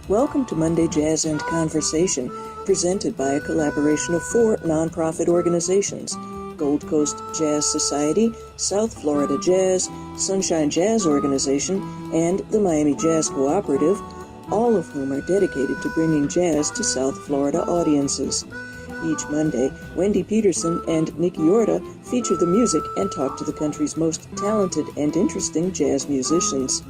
Welcome to Monday Jazz and Conversation, presented by a collaboration of 4 nonprofit organizations: Gold Coast Jazz Society, South Florida Jazz, Sunshine Jazz Organization, and the Miami Jazz Cooperative, all of whom are dedicated to bringing jazz to South Florida audiences. Each Monday, Wendy Peterson and Nick Yorda feature the music and talk to the country's most talented and interesting jazz musicians.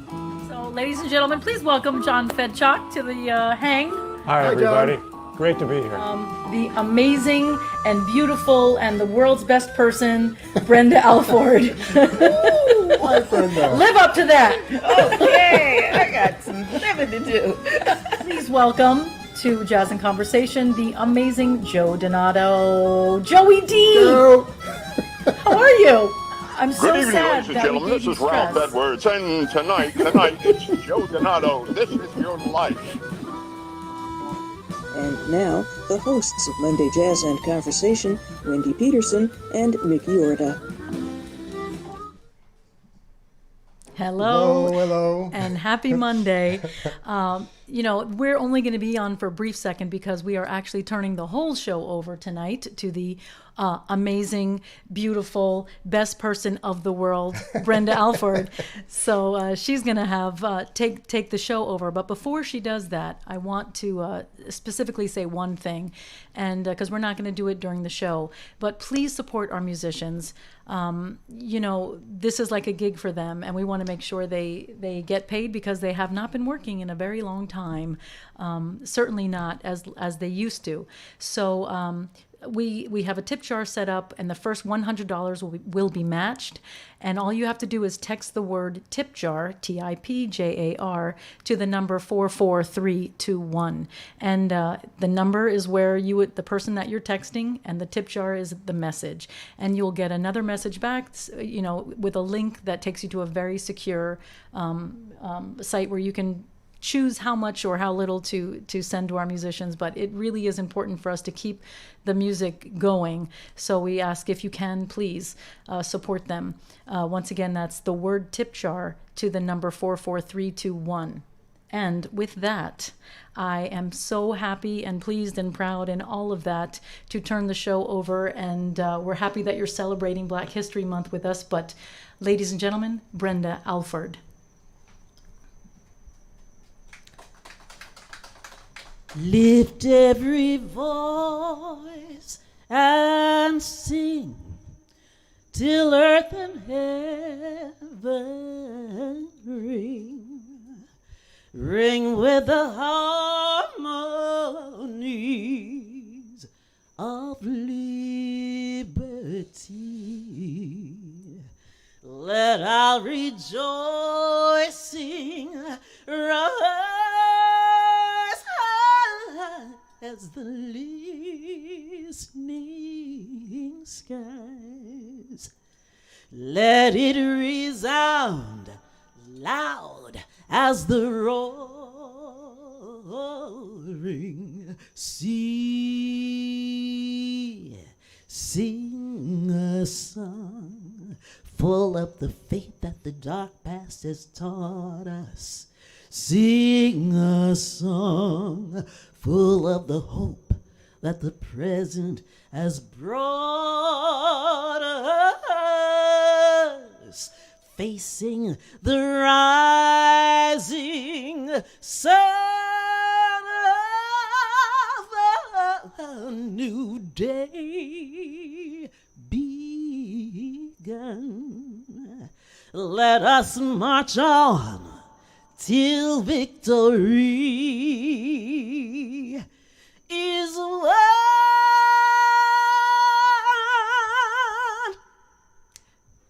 So, ladies and gentlemen, please welcome John Fedchuk to the hang. Hi, everybody. Great to be here. The amazing and beautiful and the world's best person, Brenda Alford. Hi, Brenda. Live up to that. Okay, I got some living to do. Please welcome to Jazz and Conversation the amazing Joe Donato. Joey D. Hello. How are you? I'm so Good evening, sad ladies and that gentlemen. we gave This you is Ralph stress. Edwards, and tonight, it's Joe Donato. This is your life. And now, the hosts of Monday Jazz and Conversation, Wendy Peterson and Nick Yorda. Hello, and happy Monday. We're only going to be on for a brief second because we are actually turning the whole show over tonight to the amazing, beautiful, best person of the world, Brenda Alford. So she's going to have take the show over. But before she does that, I want to specifically say one thing, and because we're not going to do it during the show, but please support our musicians. This is like a gig for them, and we want to make sure they get paid because they have not been working in a very long time, certainly not as they used to. So we have a tip jar set up, and the first $100 will be matched, and all you have to do is text the word tip jar, TIPJAR, to the number 44321, and the number is where the person that you're texting, and the tip jar is the message, and you'll get another message back, with a link that takes you to a very secure site where you can choose how much or how little to send to our musicians, but it really is important for us to keep the music going. So we ask if you can, please support them. Once again, that's the word tip jar to the number 44321. And with that, I am so happy and pleased and proud and all of that to turn the show over, and we're happy that you're celebrating Black History Month with us. But ladies and gentlemen, Brenda Alford. Lift every voice and sing till earth and heaven ring. Ring with the harmonies of liberty. Let our rejoicing rise as the listening skies. Let it resound loud as the roaring sea. Sing a song full of the faith that the dark past has taught us. Sing a song full of the hope that the present has brought us. Facing the rising sun of a new day begun. Let us march on till victory is won.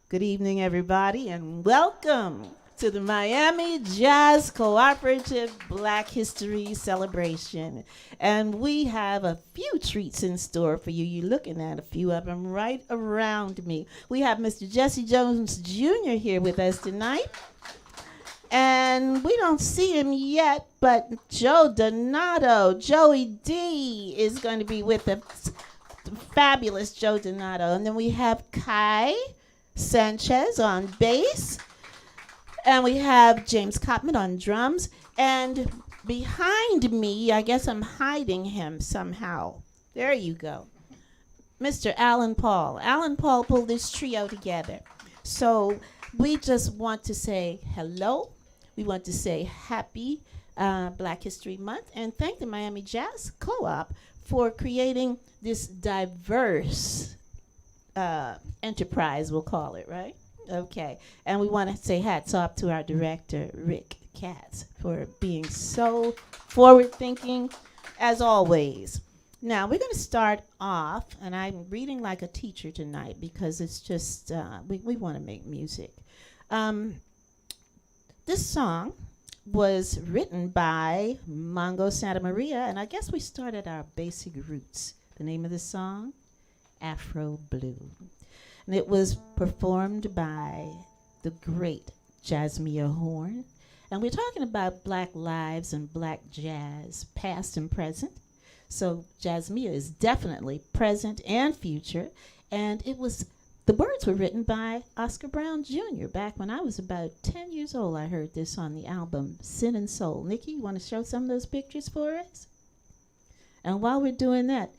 Good evening, everybody, and welcome to the Miami Jazz Cooperative Black History Celebration. And we have a few treats in store for you. You're looking at a few of them right around me. We have Mr. Jesse Jones Jr. here with us tonight. And we don't see him yet, but Joe Donato, Joey D, is going to be with us. Fabulous Joe Donato. And then we have Kai Sanchez on bass. And we have James Cotman on drums. And behind me, I guess I'm hiding him somehow. There you go. Mr. Alan Paul. Alan Paul pulled this trio together. So we just want to say hello. We want to say happy Black History Month and thank the Miami Jazz Co-op for creating this diverse enterprise, we'll call it, right? Okay. And we want to say hats off to our director, Rick Katz, for being so forward-thinking as always. Now, we're going to start off, and I'm reading like a teacher tonight because it's just, we want to make music. This song was written by Mongo Santa Maria, and I guess we started our basic roots. The name of the song, Afro Blue. And it was performed by the great Jasmia Horn. And we're talking about Black lives and Black jazz, past and present. So Jasmia is definitely present and future. And the words were written by Oscar Brown Jr. Back when I was about 10 years old, I heard this on the album Sin and Soul. Nikki, you want to show some of those pictures for us? And while we're doing that,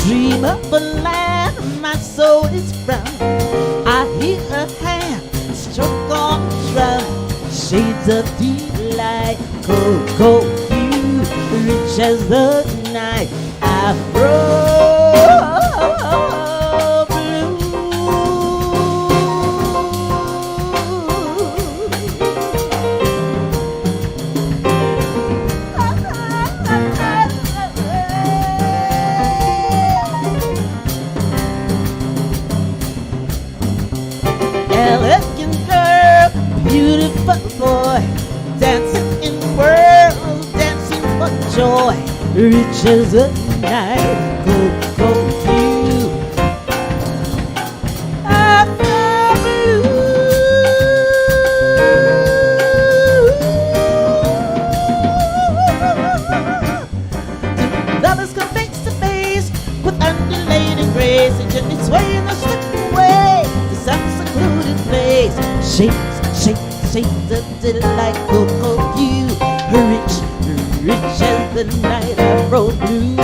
dream of a land my soul is from. I hear a hand stroke on the drum. Shades of deep light, cocoa hue, rich as the night. Afro blue. Elegant girl, beautiful boy, dancing in world, dancing for joy, rich as the night, cocoa hue, Afro blue. Lovers come face to face with undulating grace and gently sway in the slipping way to some secluded place. Shapes, shapes, shapes of delight, cocoa hue, rich, rich as the night, Afro blue.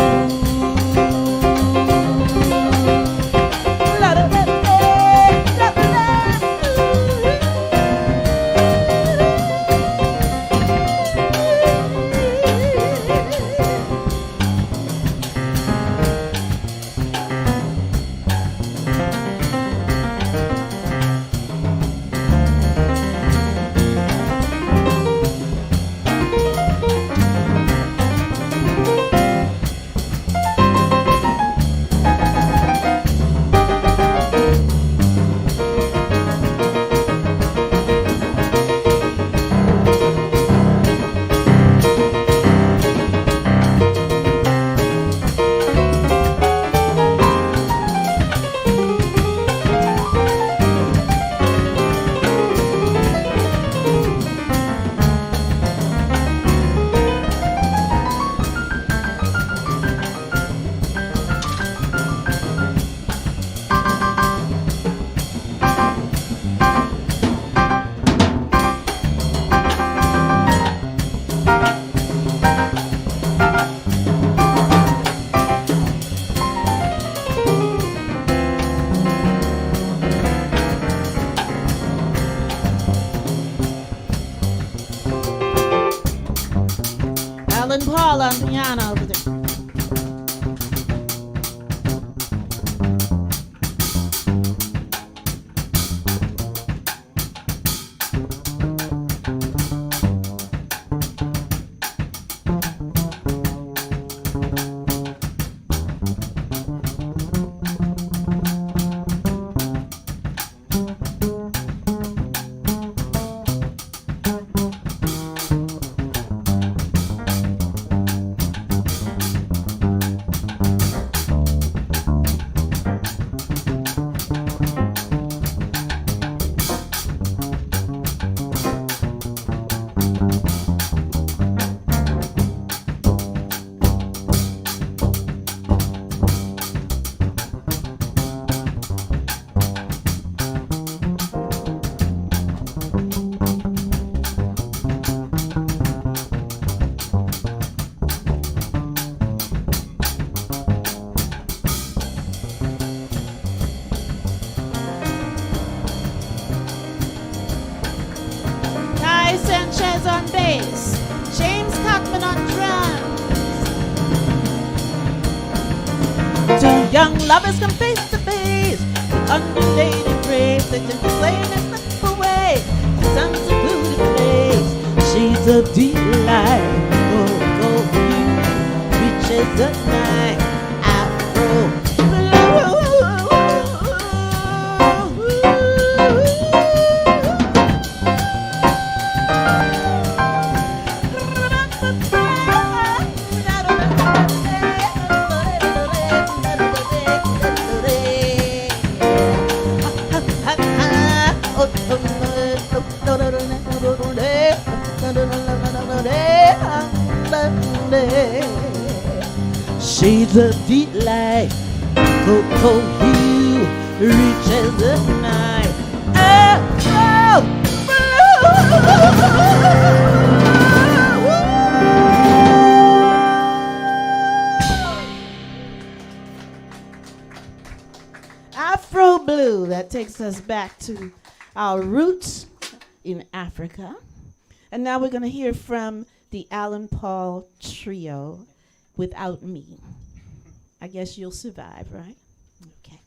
Alan Paul on piano over there. women on drums. Two young lovers come face to face with undulating braids. They just play and slip away. The sun's a blue place. She's a delight. Reaches the night. Afro she's a delight. Cocoa hue reaches the night. Afro Afro Blue. That takes us back to our roots in Africa. And now we're going to hear from the Alan Paul Trio, Without Me. I guess you'll survive, right? Okay.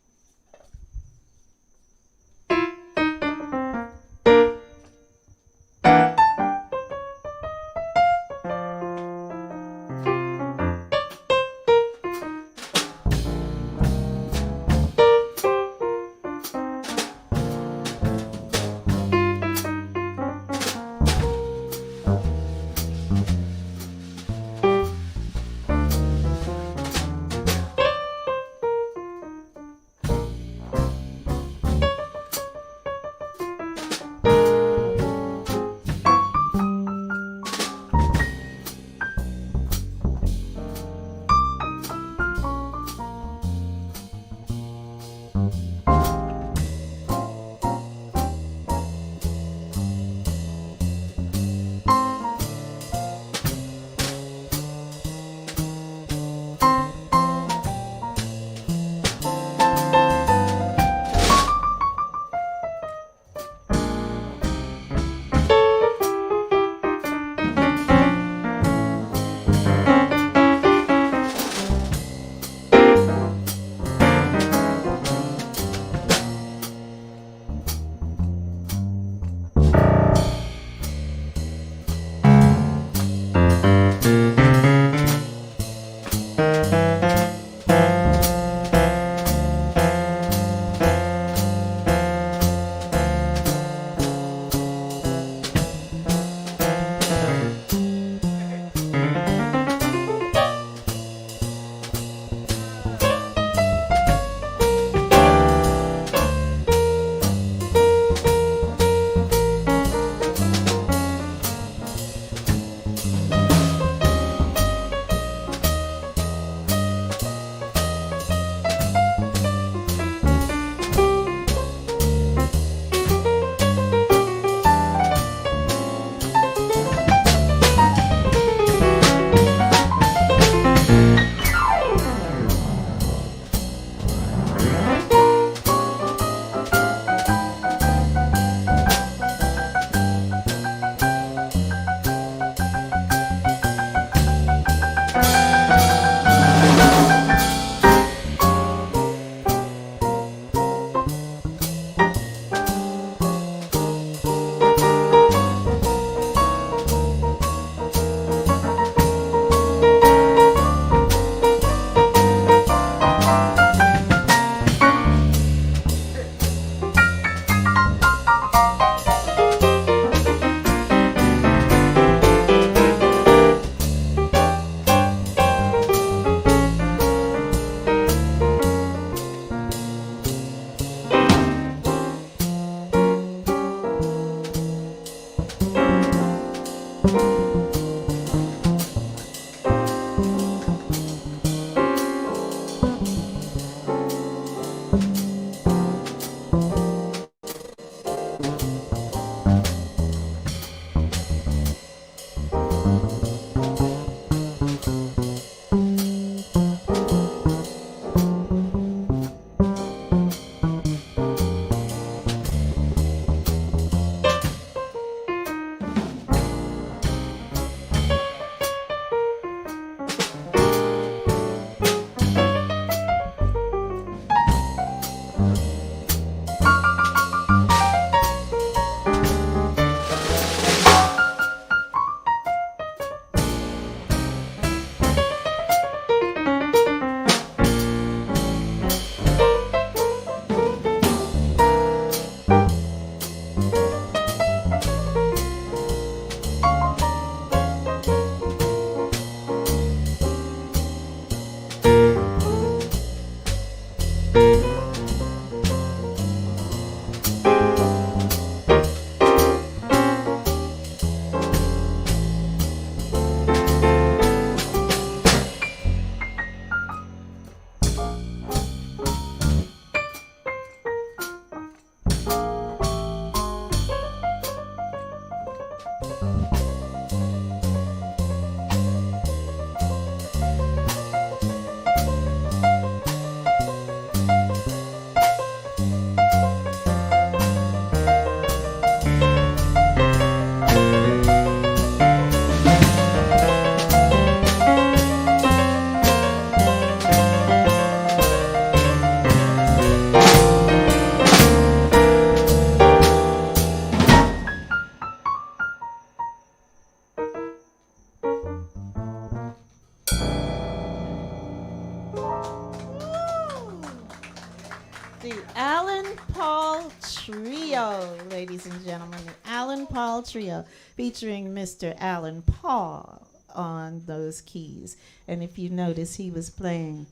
the Alan Paul Trio, ladies and gentlemen. The Alan Paul Trio, featuring Mr. Alan Paul on those keys. And if you notice, he was playing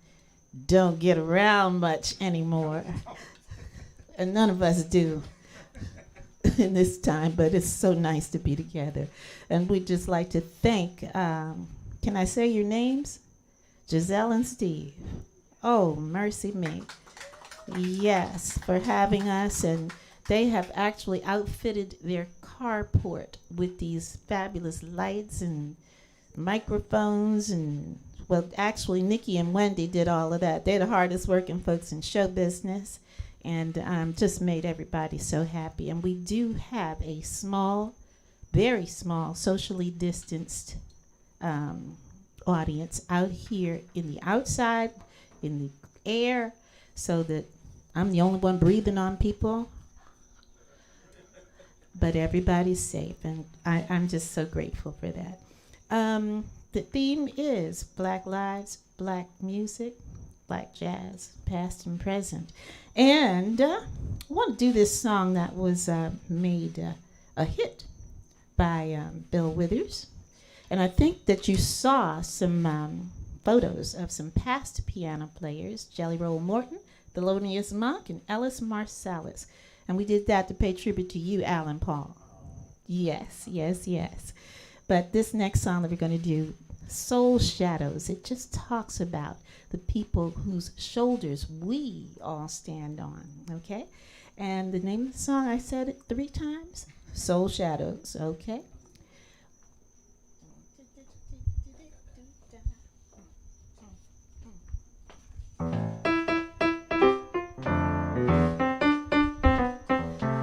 Don't Get Around Much Anymore. And none of us do in this time, but it's so nice to be together. And we'd just like to thank, can I say your names? Giselle and Steve. Oh, mercy me. Yes, for having us. And they have actually outfitted their carport with these fabulous lights and microphones. And, well, actually, Nikki and Wendy did all of that. They're the hardest working folks in show business. And just made everybody so happy. And we do have a small, very small, socially distanced audience out here in the outside, in the air, so that I'm the only one breathing on people. But everybody's safe, and I'm just so grateful for that. The theme is Black Lives, Black Music, Black Jazz, past and present. And I want to do this song that was made a hit by Bill Withers. And I think that you saw some photos of some past piano players, Jelly Roll Morton, Thelonious Monk, and Ellis Marsalis. And we did that to pay tribute to you, Alan Paul. Yes, yes, yes. But this next song that we're going to do, Soul Shadows, it just talks about the people whose shoulders we all stand on, okay? And the name of the song, I said it 3 times, Soul Shadows, okay?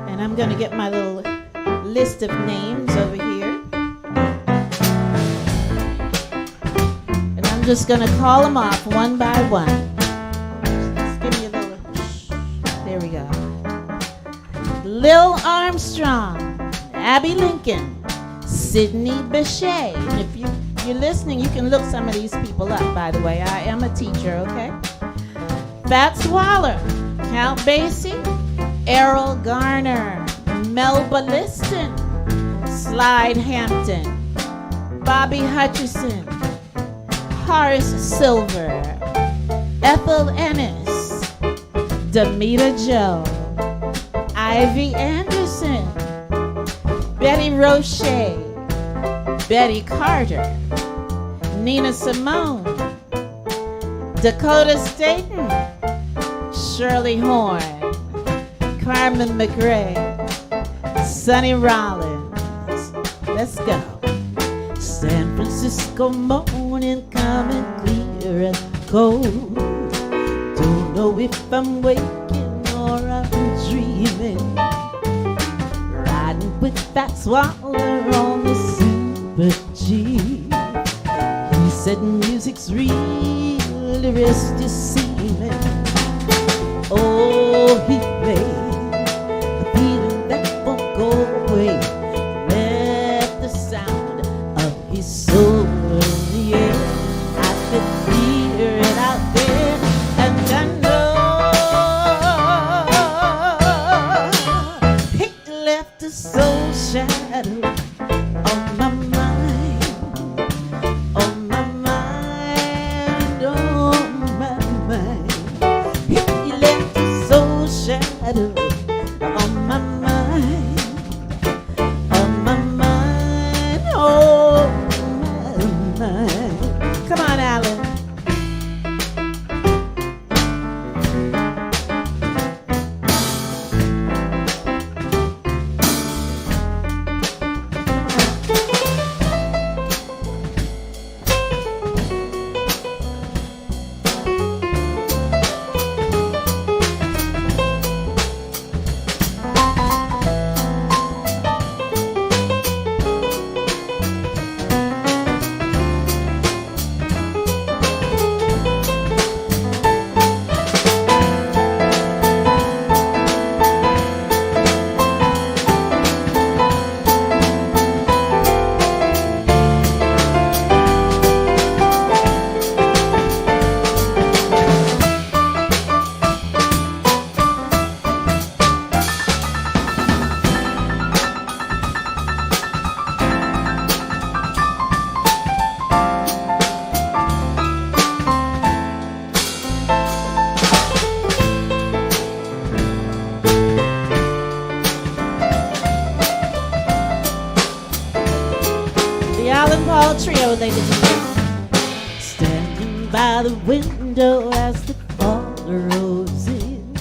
And I'm gonna get my little list of names over here. I'm just gonna call them off one by one. Just give me a little. There we go. Lil Armstrong, Abby Lincoln, Sidney Bechet. And if you're listening, you can look some of these people up, by the way. I am a teacher, okay? Fats Waller, Count Basie, Errol Garner, Melba Liston, Slide Hampton, Bobby Hutcherson, Horace Silver, Ethel Ennis, Demita Joe, Ivy Anderson, Betty Roche, Betty Carter, Nina Simone, Dakota Staten, Shirley Horn, Carmen McRae, Sonny Rollins. Let's go. San Francisco morning coming clear and cold. Don't know if I'm waking or I'm dreaming. Riding with Fats Waller on the Super G. He said music's real, the rest is seeming. Oh, he played a feeling that won't go away. Let the sound of his soul in the air. I could hear it out there, and I know he left a soul shadow on my mind, on my mind, on my mind. He left a soul shadow on my mind, on my mind, oh my The Alan Paul Trio, ladies and gentlemen. Standing by the window as the fall rolls in,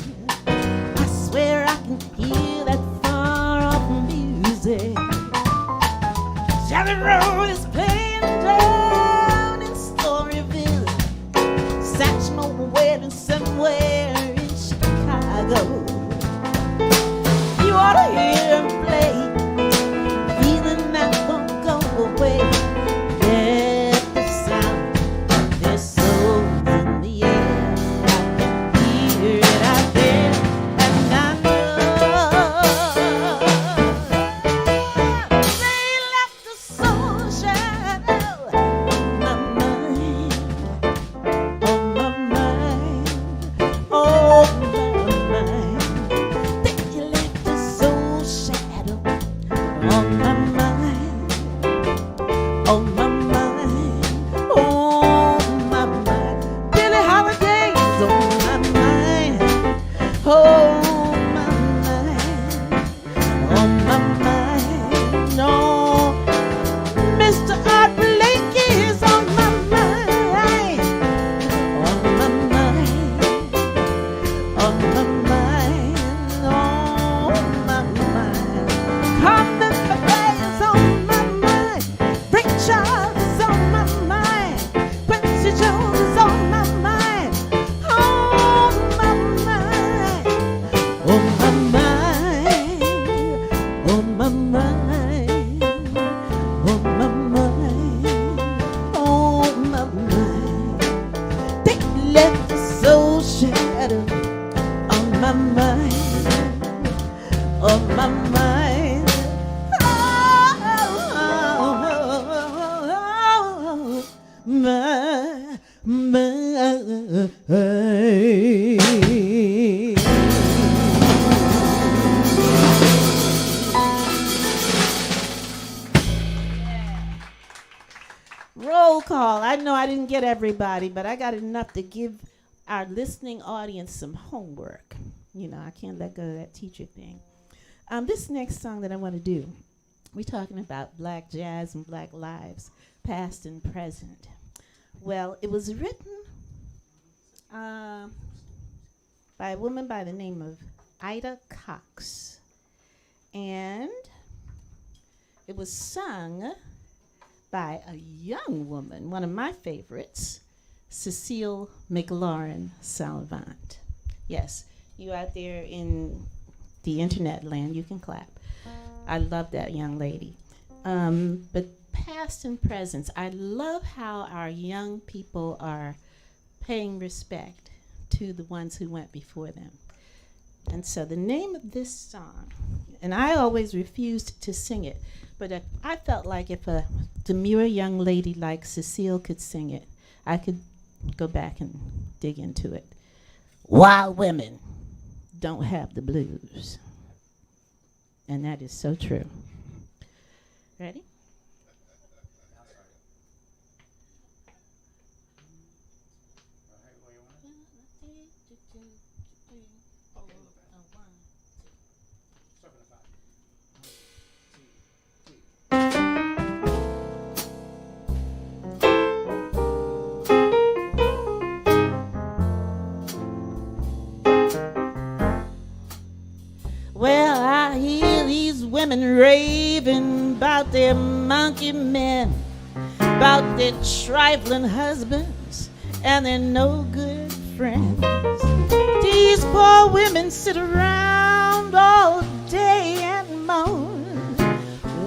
I swear I can hear that far-off music. Jelly Roll is playing down in Storyville. Satchmo wedding somewhere in Chicago. You ought to hear him play, feeling that won't go away. Let the sound of their souls in the air. I can hear it out there, and I know they left a soul shadow on my mind, on my mind, on my mind. They left a soul shadow on my mind, on my mind, on my mind. Billie Holiday's on my mind, on my mind, on my mind. No, Mr. Art Blakey is on my mind, on my mind, on my mind, on my mind. Carmen McRae is on my mind. Rick Charles is on my mind. Quincy Jones is on my mind. On my mind. On my mind. On my mind. On my mind. On my mind. They left the soul shadow on my mind, on my mind. Oh, my mind. Roll call. I know I didn't get everybody, but I got enough to give our listening audience some homework. You know, I can't let go of that teacher thing. This next song that I want to do, we're talking about black jazz and black lives, past and present. Well, it was written by a woman by the name of Ida Cox. And it was sung by a young woman, one of my favorites, Cecile McLaurin Salvant. Yes, you out there in the internet land, you can clap. I love that young lady. But past and present, I love how our young people are paying respect to the ones who went before them. And so the name of this song, and I always refused to sing it, but I felt like if a demure young lady like Cecile could sing it, I could go back and dig into it. Wild women don't have the blues. And that is so true. Ready? Well, I hear these women raving about their monkey men, about their trifling husbands and their no good friends. These poor women sit around all day and moan,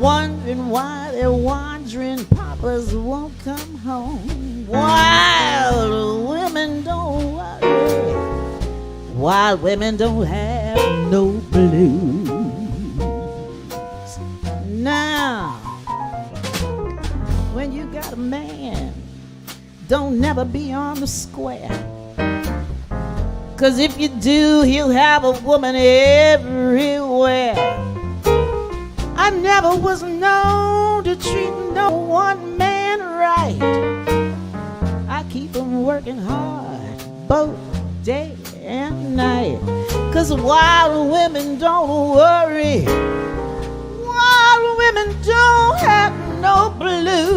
wondering why their wandering papas won't come home. Wild women don't worry, wild women don't have no blues. Now, when you got a man, don't never be on the square. 'Cause if you do, he'll have a woman everywhere. I never was known to treat no one man right. I keep him working hard both day and night. 'Cause wild women don't worry, wild women don't have no blues.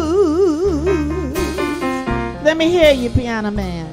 can't hear you, piano man.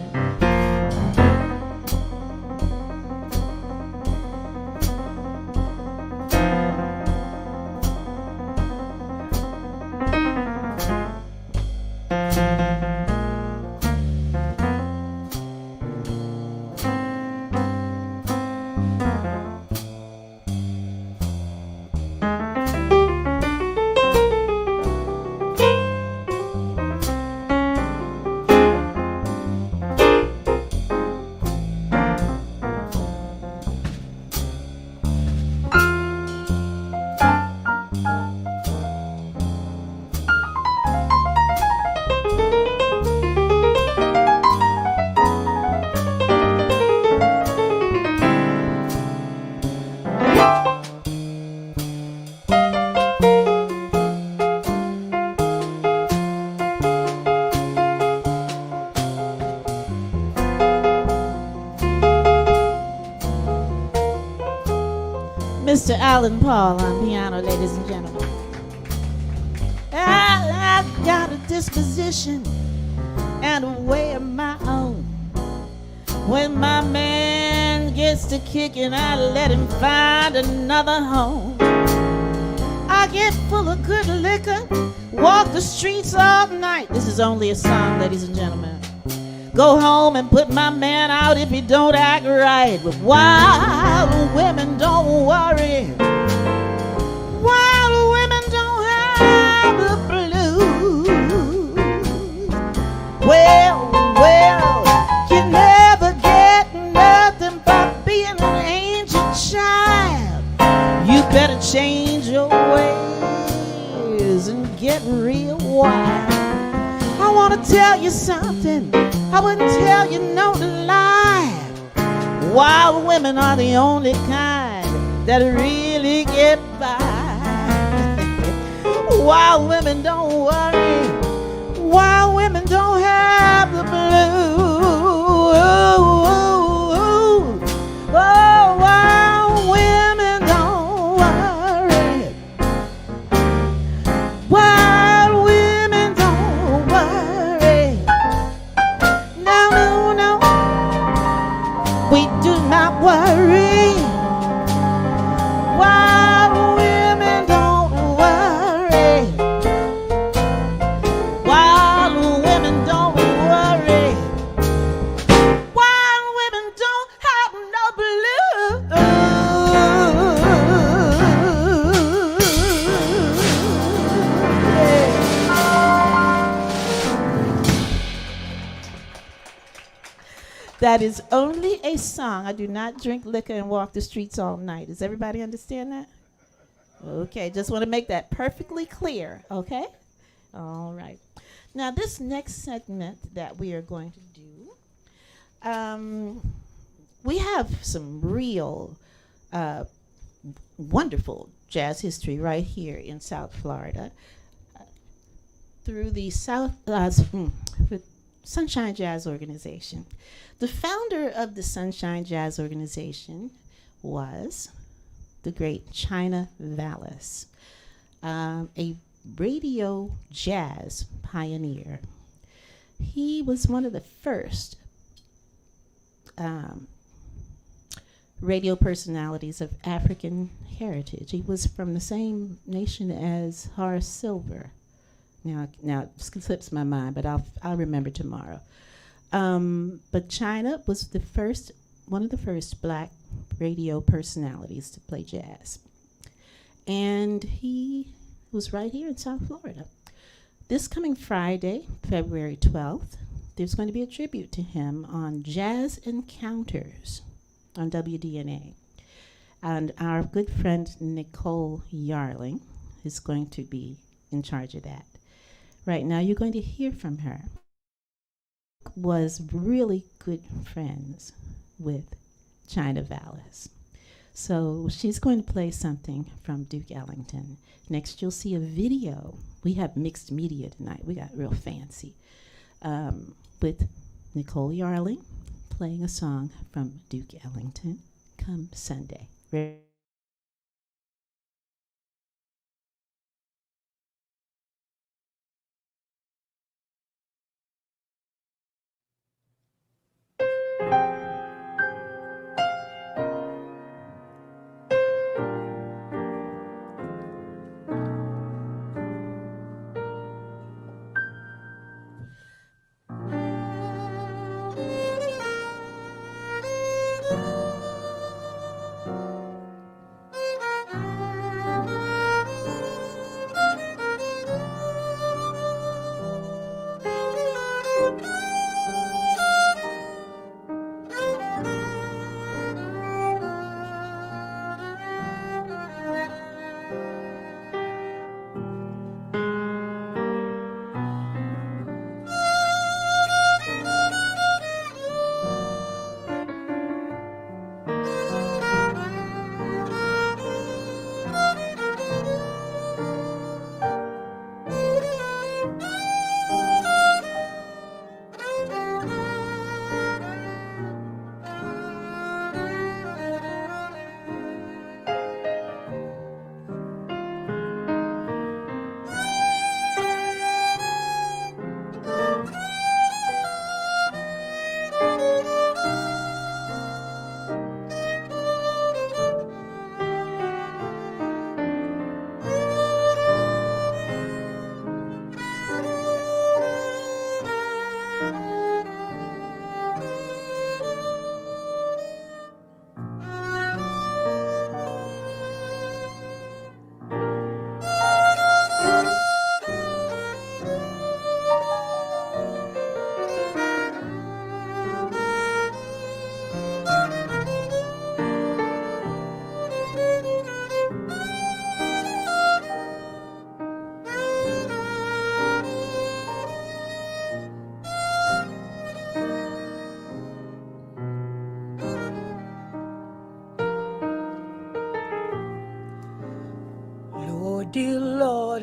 Mr. Alan Paul on piano, ladies and gentlemen. I've got a disposition and a way of my own. When my man gets to kicking, I let him find another home. I get full of good liquor, walk the streets all night. This is only a song, ladies and gentlemen. Go home and put my man out if he don't act right. But wild women don't worry. Wild women don't have the blues. Well, you never get nothing by being an angel child. You better change your ways and get real wild. I want to tell you something. I wouldn't tell you no lie. Wild women are the only kind that really get by. Wild women don't worry. Wild women don't have the blues. Oh, wild women don't worry. Wild women don't worry. No, no, no. We do not worry. Wild women don't worry. Wild women don't worry. Wild women don't have no That is only a song. I do not drink liquor and walk the streets all night. Does everybody understand that? Okay, just want to make that perfectly clear, okay? All right. Now, this next segment that we are going to do, we have some real wonderful jazz history right here in South Florida through the Sunshine Jazz Organization. The founder of the Sunshine Jazz Organization was the great China Vallis, a radio jazz pioneer. He was one of the first radio personalities of African heritage. He was from the same nation as Horace Silver. Now it slips my mind, but I'll remember tomorrow. But China was one of the first black radio personalities to play jazz. And he was right here in South Florida. This coming Friday, February 12th, there's going to be a tribute to him on Jazz Encounters on WDNA. And our good friend Nicole Yarling is going to be in charge of that. Right now, you're going to hear from her. Was really good friends with China Vallis. So she's going to play something from Duke Ellington. Next, you'll see a video. We have mixed media tonight. We got real fancy. With Nicole Yarling playing a song from Duke Ellington come Sunday.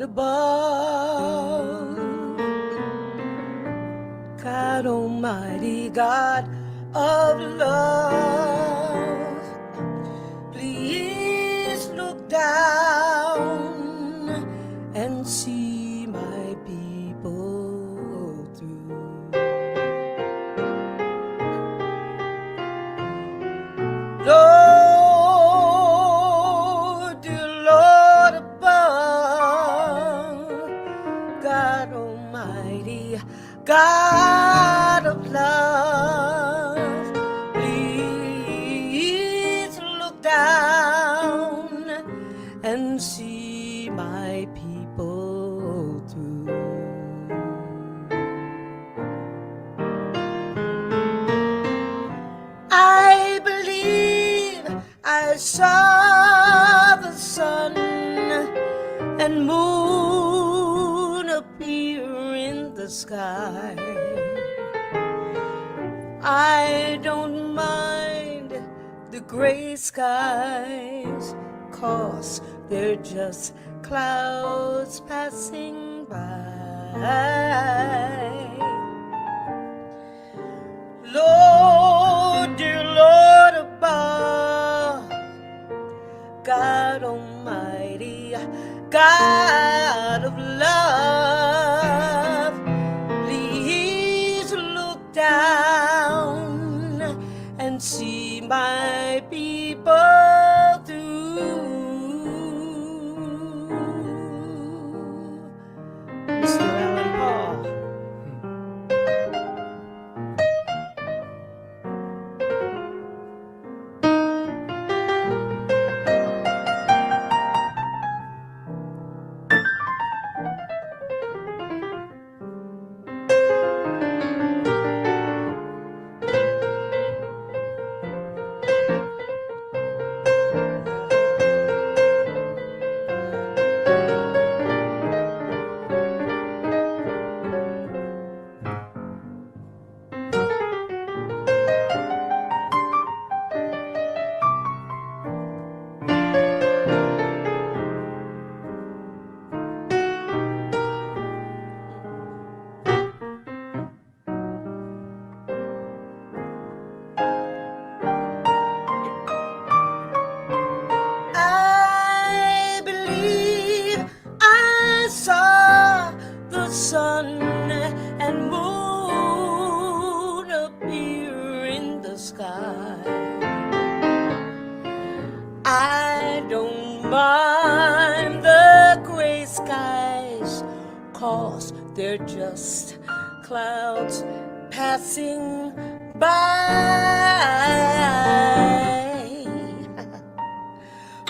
above, God Almighty, God of love, please look down and see my people through. Lord, dear Lord above, God Almighty, God of love, please look down and see my people through. I believe I saw the sun and moon appear in the sky. I don't mind the gray skies, 'cause they're just clouds passing by. Lord, dear Lord above, God Almighty, God of love, please look down and see my people through. Mr. Allen Paul. I believe I saw the sun and moon appear in the sky. I don't mind the gray skies, 'cause they're just clouds passing by.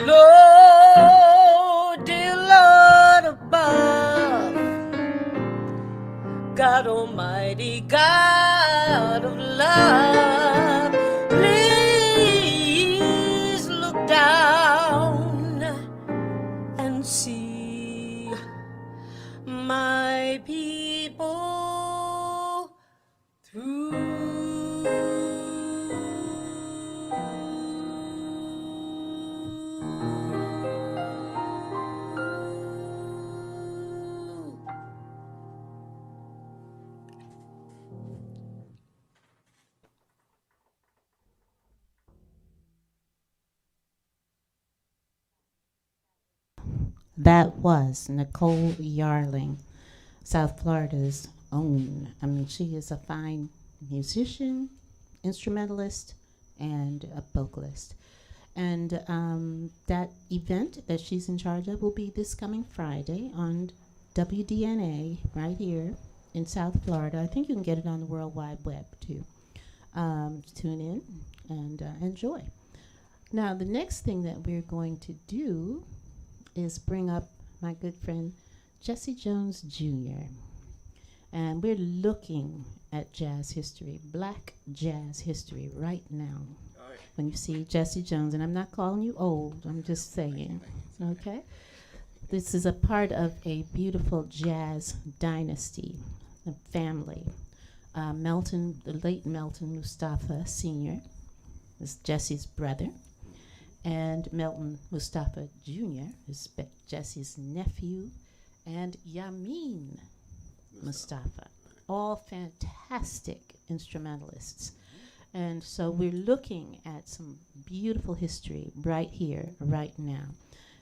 Lord, dear Lord above, God Almighty, God of love, please look down and see my people through. That was Nicole Yarling, South Florida's own. I mean, she is a fine musician, instrumentalist, and a vocalist. And that event that she's in charge of will be this coming Friday on WDNA right here in South Florida. I think you can get it on the World Wide Web too. Tune in and enjoy. Now, the next thing that we're going to do is bring up my good friend Jesse Jones Jr. And we're looking at jazz history, black jazz history right now. When you see Jesse Jones, and I'm not calling you old, I'm just saying, okay? This is a part of a beautiful jazz dynasty, a family. Melton, the late Melton Mustafa Sr. is Jesse's brother. And Melton Mustafa Jr. is Jesse's nephew and Yamin Mustafa, all fantastic instrumentalists. And so we're looking at some beautiful history right here, right now.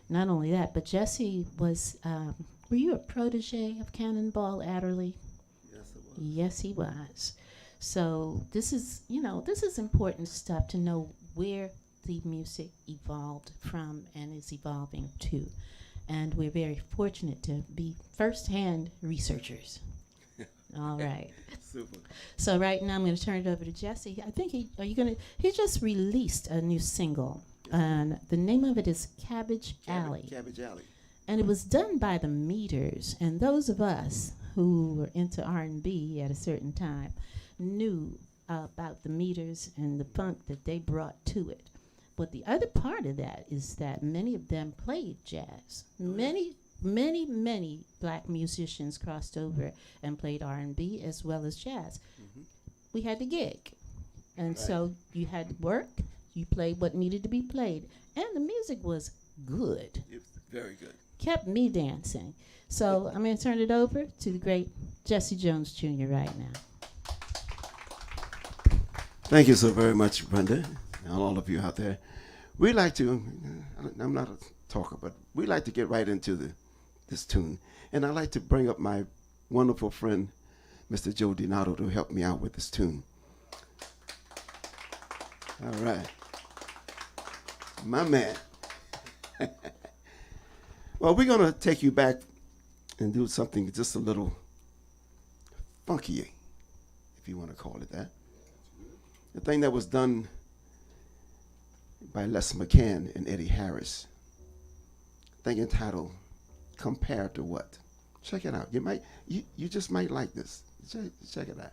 Not only that, but Jesse was, were you a protege of Cannonball Adderley? Yes, it was. Yes, he was. So this is, this is important stuff to know where the music evolved from and is evolving to. And we're very fortunate to be first-hand researchers. All right. Super. So right now I'm going to turn it over to Jesse. I think he just released a new single. And the name of it is Cabbage Alley. Cabbage Alley. And it was done by the Meters. And those of us who were into R&B at a certain time knew about the Meters and the funk that they brought to it. But the other part of that is that many of them played jazz. Many black musicians crossed over and played R&B as well as jazz. Mm-hmm. We had to gig. And so you had to work. You played what needed to be played. And the music was good. It was very good. Kept me dancing. So I'm going to turn it over to the great Jesse Jones Jr. right now. Thank you so very much, Brenda, and all of you out there. We like to, I'm not a talker, but we like to get right into this tune. And I'd like to bring up my wonderful friend, Mr. Joe Donato, to help me out with this tune. All right. My man. Well, we're going to take you back and do something just a little funky, if you want to call it that. The thing that was done by Les McCann and Eddie Harris. Thing entitled Compared to What? Check it out. You just might like this. Check it out.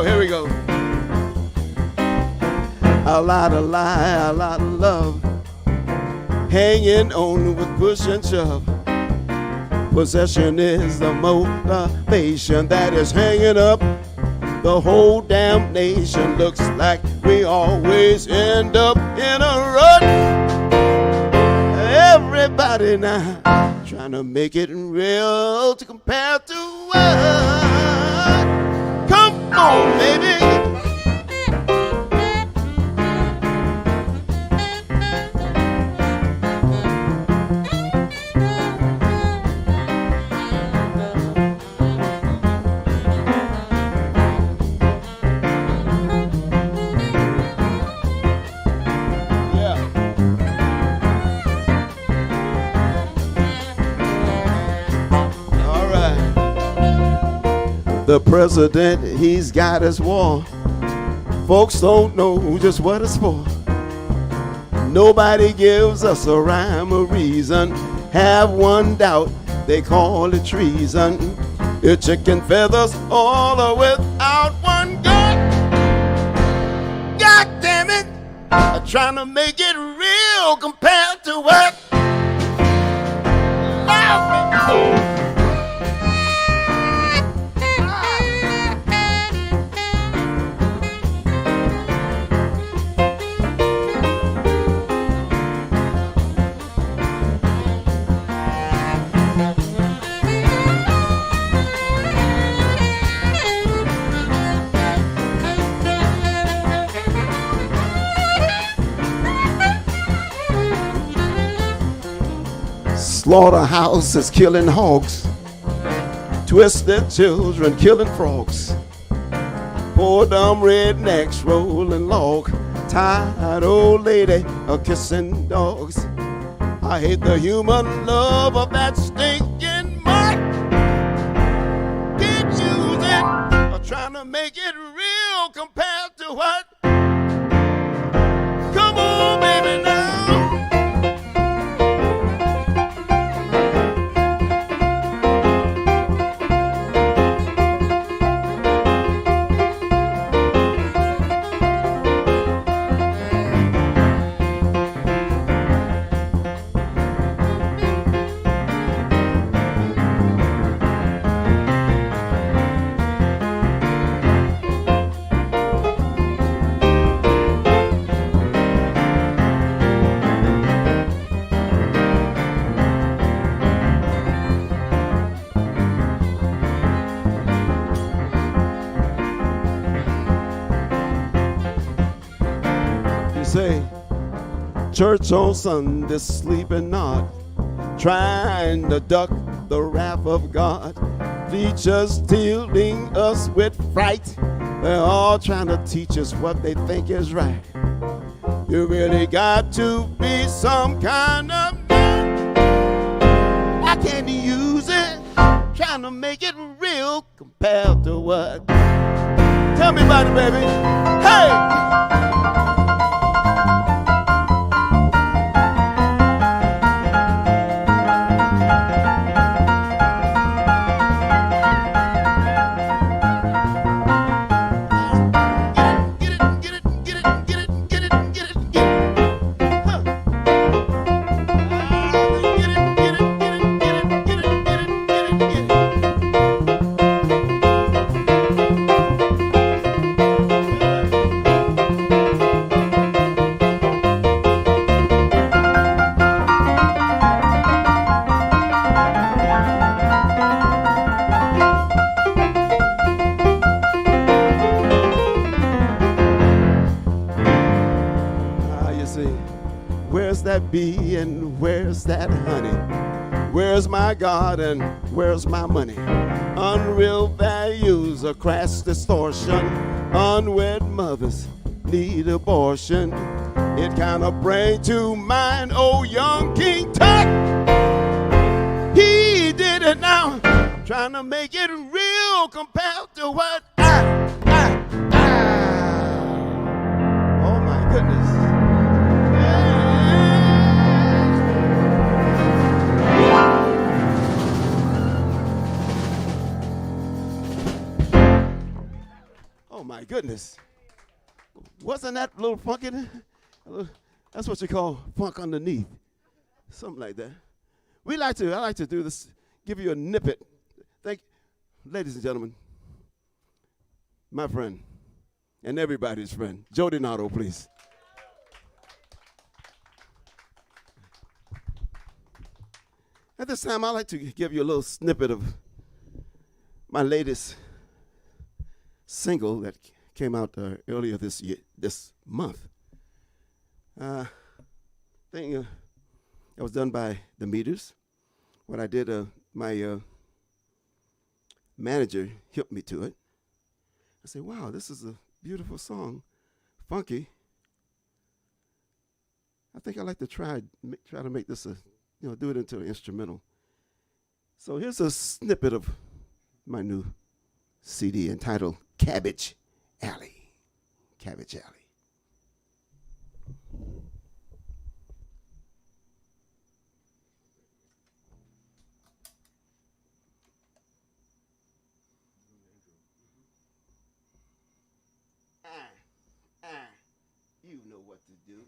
Here we go. A lot of lie, a lot of love, hanging on with push and shove. Possession is the motivation that is hanging up the whole damn nation. Looks like we always end up in a rut. Everybody now trying to make it real to compare to what? Come on, baby. The president, he's got his war. Folks don't know just what it's for. Nobody gives us a rhyme or reason. Have one doubt, they call it treason. It's chicken feathers all without one gut. God damn it, I'm trying to make it real compared to what? Slaughterhouse is killing hogs, twisted children killing frogs, poor dumb rednecks rolling log, tired old lady kissing dogs. I hate the human love of that stinking mutt. Can't use it, I'm trying to make it real compared to what? Come on, baby, now. Say, church on Sunday, sleeping not, trying to duck the wrath of God. Teachers tilting us with fright. They're all trying to teach us what they think is right. You really got to be some kind of nut. I can't use it, trying to make it real compared to what? Tell me about it, baby. Hey! Bee and where's that honey? Where's my garden? Where's my money? Unreal values, a crass distortion. Unwed mothers need abortion. It kind of bring to mind old young King Tut. He did it now, trying to make it real compared to what? Oh my goodness. Oh my goodness. Wasn't that a little funky? That's what you call funk underneath. Something like that. I like to do this, give you a snippet. Ladies and gentlemen, my friend and everybody's friend, Joe Donato, please. At this time, I'd like to give you a little snippet of my latest single that came out earlier this month. Thing that was done by the Meters. What I did, my manager helped me to it. I said, "Wow, this is a beautiful song, funky. I think I'd like to try to make this do it into an instrumental." So here's a snippet of my new CD entitled Cabbage Alley. Cabbage Alley. You know what to do.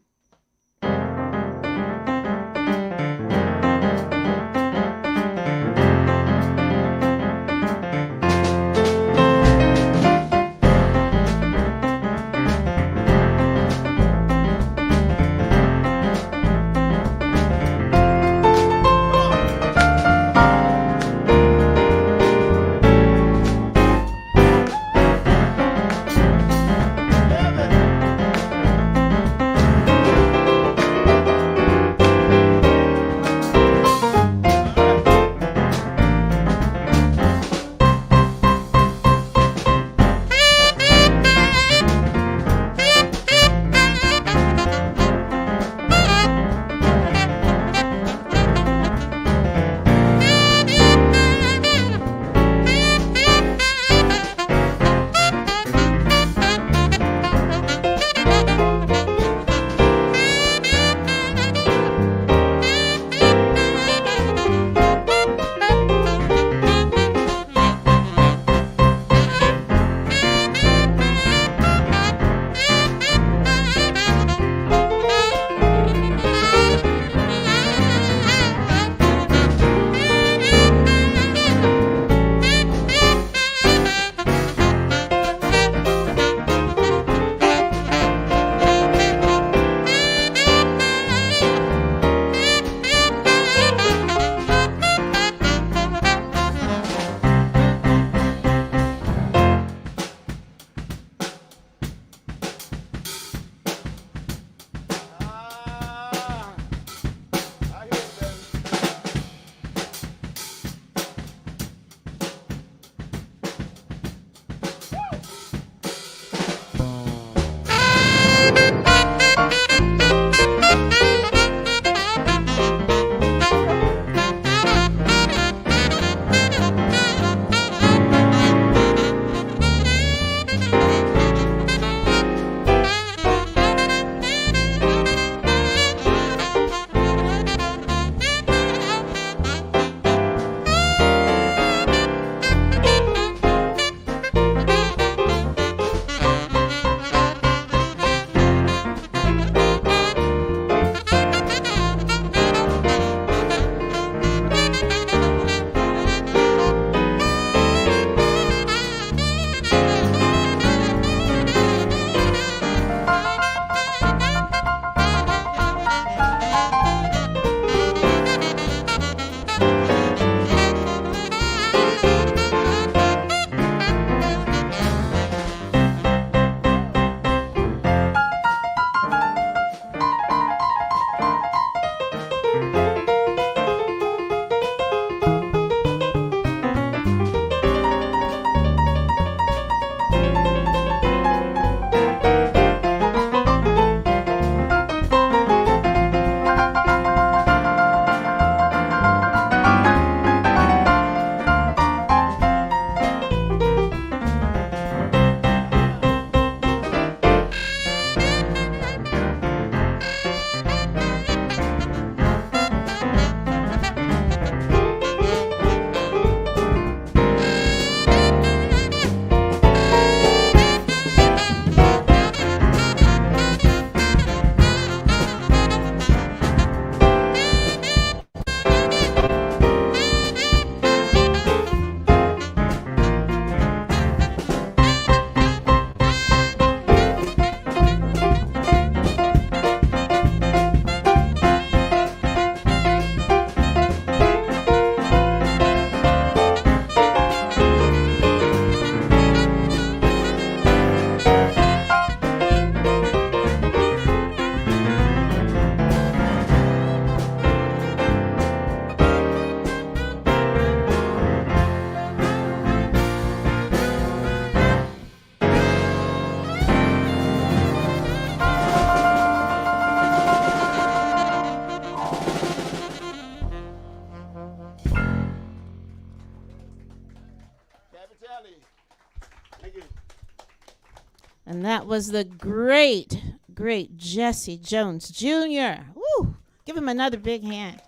And that was the great, great Jesse Jones Jr. Woo! Give him another big hand.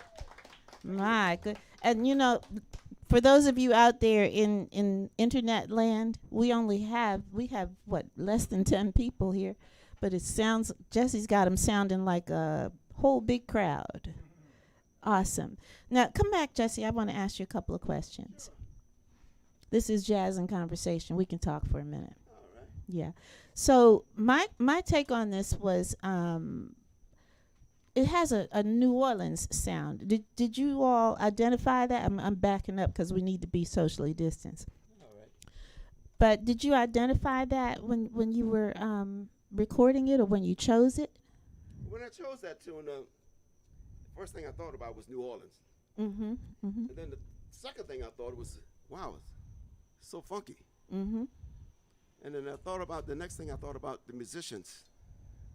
My good. And you know, for those of you out there in internet land, we have what, less than 10 people here, but it sounds, Jesse's got them sounding like a whole big crowd. Awesome. Now come back, Jesse. I want to ask you a couple of questions. This is Jazz and Conversation. We can talk for a minute. All right. Yeah. So my take on this was it has a New Orleans sound. Did you all identify that? I'm backing up because we need to be socially distanced. All right. But did you identify that when you were recording it or when you chose it? When I chose that tune, the first thing I thought about was New Orleans. Mm-hmm. Mm-hmm. And then the second thing I thought was, wow, it's so funky. Mm-hmm. And then the next thing I thought about the musicians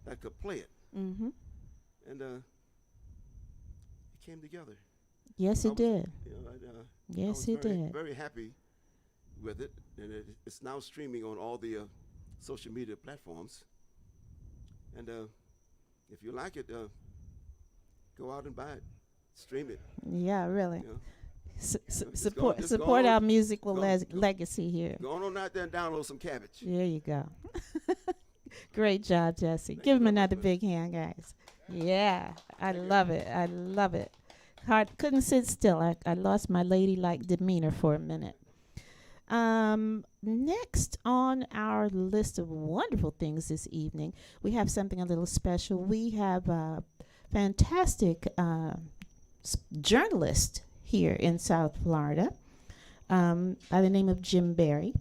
that could play it. Mm-hmm. And it came together. Yes, it did. You know, Yes, I it was did. very happy with it. And it's now streaming on all the social media platforms. And if you like it, go out and buy it. Stream it. Yeah, really. You know. Support our musical legacy here. Go on out there and download some cabbage. There you go. Great job, Jesse. Give him another big hand, guys. Yeah, I love it. I love it. Couldn't sit still. I lost my ladylike demeanor for a minute. Next on our list of wonderful things this evening, we have something a little special. We have a fantastic journalist here in South Florida by the name of Jim Berry.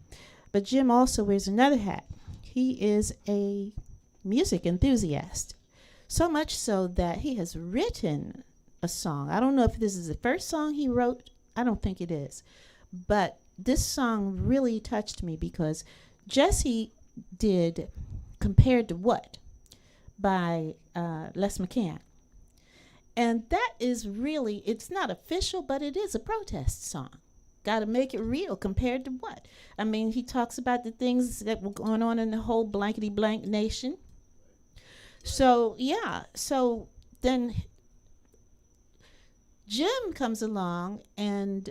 But Jim also wears another hat. He is a music enthusiast, so much so that he has written a song. I don't know if this is the first song he wrote. I don't think it is. But this song really touched me because Jesse did Compared to What by Les McCann. And that is really, it's not official, but it is a protest song. Got to make it real. Compared to what? I mean, he talks about the things that were going on in the whole blankety blank nation. So, yeah. So then Jim comes along and,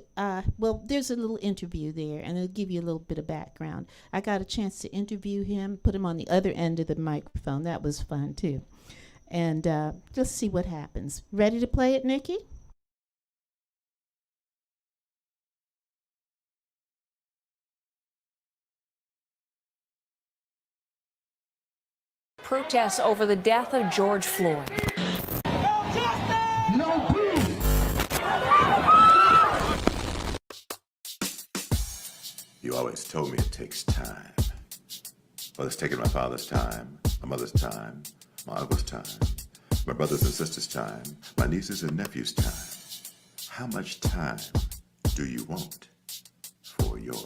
well, there's a little interview there, and it'll give you a little bit of background. I got a chance to interview him, put him on the other end of the microphone. That was fun, too. And just see what happens. Ready to play it, Nikki? Protests over the death of George Floyd. No peace. You always told me it takes time. Well, it's taken my father's time, my mother's time, my uncle's time, my brothers and sisters' time, my nieces and nephews' time. How much time do you want for your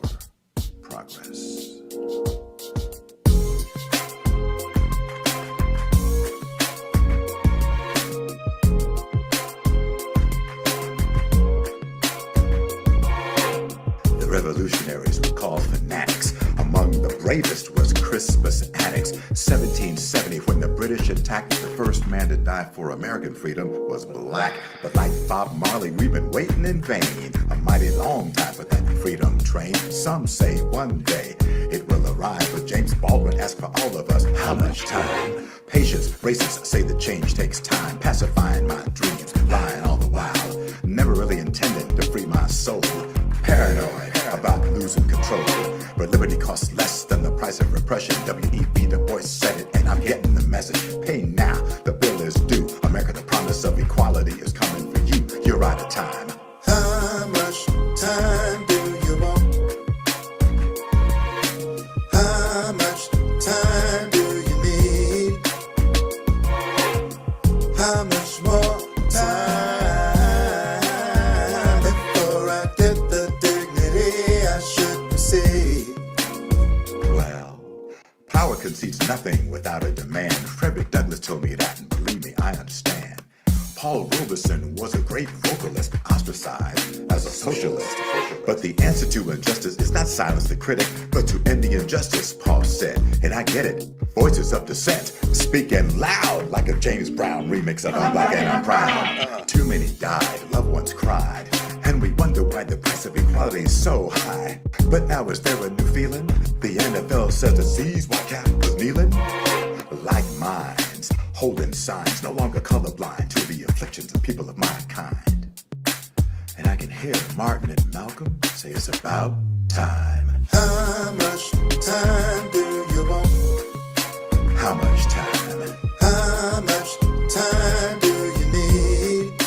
progress? The revolutionaries were called fanatics. Among the bravest was Crispus Attucks. 1770, when the British attacked, the first man to die for American freedom was black. But like Bob Marley, we've been waiting in vain. A mighty long time for that freedom train. Some say one day it will arrive. But James Baldwin asked for all of us, how much time? Patience, racists say the change takes time. Pacifying my dreams, lying all the while. Never really intended to free my soul. Paranoid about losing control. But liberty costs less than the price of repression. W.E.B. Du Bois said it, and I'm getting the message. Pay now, the bill is due. America, the promise of equality is coming for you. You're out of time. How much time do you want? How much time do you need? How much more time? Power concedes nothing without a demand. Frederick Douglass told me that, and believe me, I understand. Paul Robeson was a great vocalist, ostracized as a socialist. But the answer to injustice is not silence the critic, but to end the injustice, Paul said. And I get it. Voices of dissent, speaking loud like a James Brown remix of I'm Black and I'm Proud. Too many died, loved ones cried, and we wonder why the price of equality is so high. But now is there a new feeling? The NFL says the C's white cap was kneeling. Like minds, holding signs, no longer colorblind to the afflictions of people of my kind. And I can hear Martin and Malcolm say it's about time. How much time do you want? How much time? How much time do you need?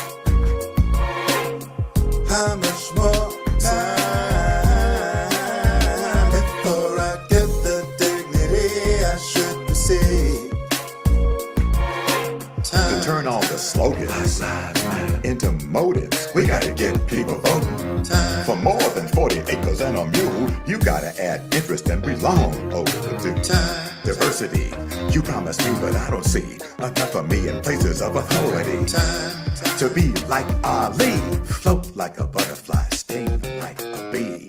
How much more time before I get the dignity I should receive? To turn all the slogans into motives, we gotta get people voting. For more than 40 acres and a mule, you gotta add interest and belong overdue. Diversity, you promised me, but I don't see enough of me in places of authority. To be like Ali, float like a butterfly, sting like a bee.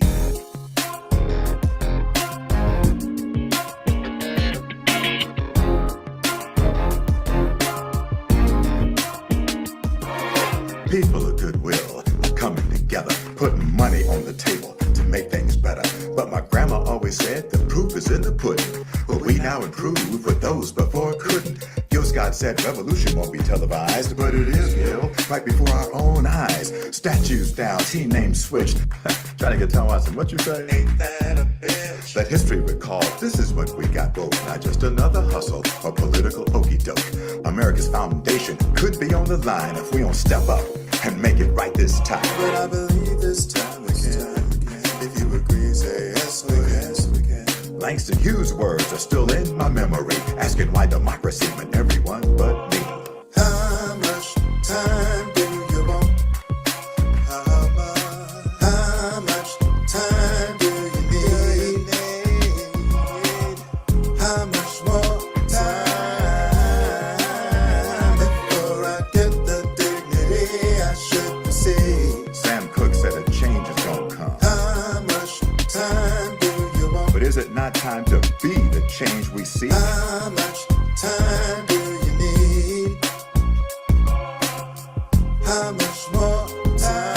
People of goodwill are coming together, putting money on the table to make things better. But my grandma always said the proof is in the pudding. Well, we now improve what those before couldn't. Gil Scott said revolution won't be televised, but it is, Gil, right before our own eyes. Statues down, team names switched. Trying to get Tom Watson, what you say? Ain't that a bitch? Let history recall, this is what we got broke. Not just another hustle or political okie doke. America's foundation could be on the line if we don't step up and make it right this time. But I believe this time we can. If you agree, say yes we can. Langston Hughes' words are still in my memory, asking why democracy meant everyone but me. How much time do you want? How much time do you need? How much more time before I get the dignity I should receive? Sam Cooke said a change is gonna come. How much time do you want? But is it not time to be the change we see? How much time do you need? How much more time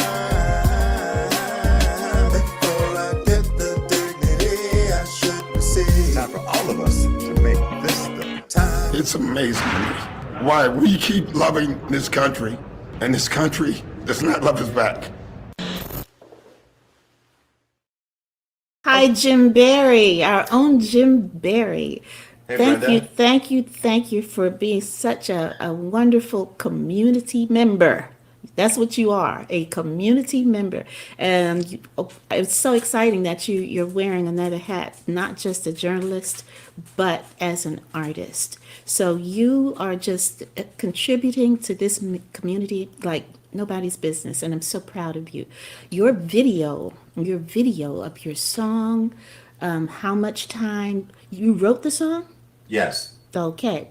before I get the dignity I should receive? Time for all of us to make this the time. It's amazing to me why we keep loving this country, and this country does not love us back. Hi, Jim Barry, our own Jim Barry. Hey, Thank Brenda. thank you for being such a wonderful community member. That's what you are, a community member. And it's so exciting that you're wearing another hat, not just a journalist, but as an artist. So you are just contributing to this community like nobody's business, and I'm so proud of you. Your video of your song, How Much Time, you wrote the song? Yes. Okay.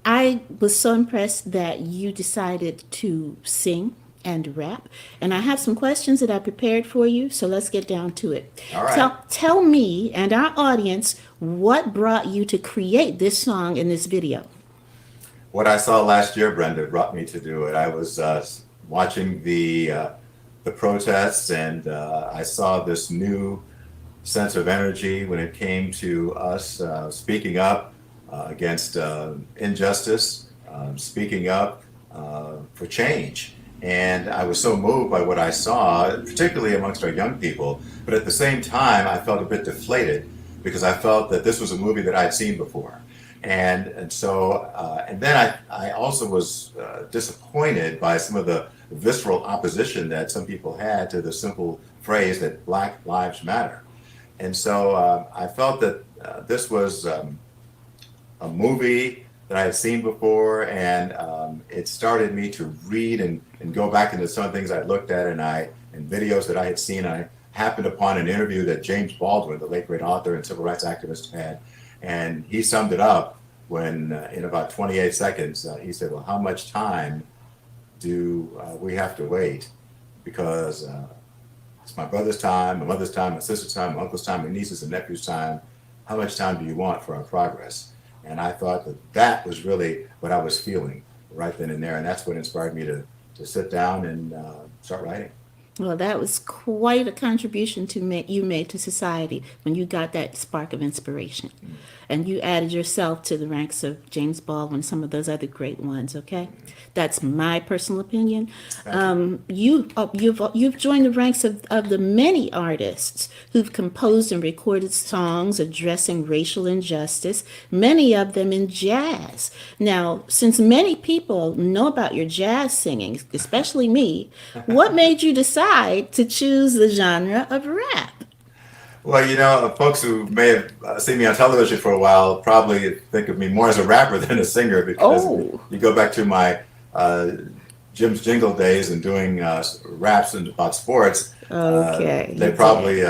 I was so impressed that you decided to sing and rap, and I have some questions that I prepared for you, so let's get down to it. All right. Tell me and our audience what brought you to create this song and this video. What I saw last year, Brenda, brought me to do it. I was watching the protests, and I saw this new sense of energy when it came to us speaking up against injustice, speaking up for change. And I was so moved by what I saw, particularly amongst our young people. But at the same time, I felt a bit deflated because I felt that this was a movie that I'd seen before. And so then I also was disappointed by some of the visceral opposition that some people had to the simple phrase that Black Lives Matter. And so I felt that this was a movie that I had seen before, and it started me to read and go back into some of the things I looked at and videos that I had seen. I happened upon an interview that James Baldwin, the late great author and civil rights activist, had, and he summed it up when in about 28 seconds, he said, well, how much time do we have to wait? Because it's my brother's time, my mother's time, my sister's time, my uncle's time, my niece's and nephew's time, how much time do you want for our progress? And I thought that was really what I was feeling right then and there. And that's what inspired me to sit down and start writing. Well, that was quite a contribution you made to society when you got that spark of inspiration. And you added yourself to the ranks of James Baldwin, some of those other great ones, okay? That's my personal opinion. You've joined the ranks of the many artists who've composed and recorded songs addressing racial injustice, many of them in jazz. Now, since many people know about your jazz singing, especially me, what made you decide to choose the genre of rap? Well, folks who may have seen me on television for a while probably think of me more as a rapper than a singer, because you go back to my Jim's Jingle days and doing raps about sports. Okay. They're probably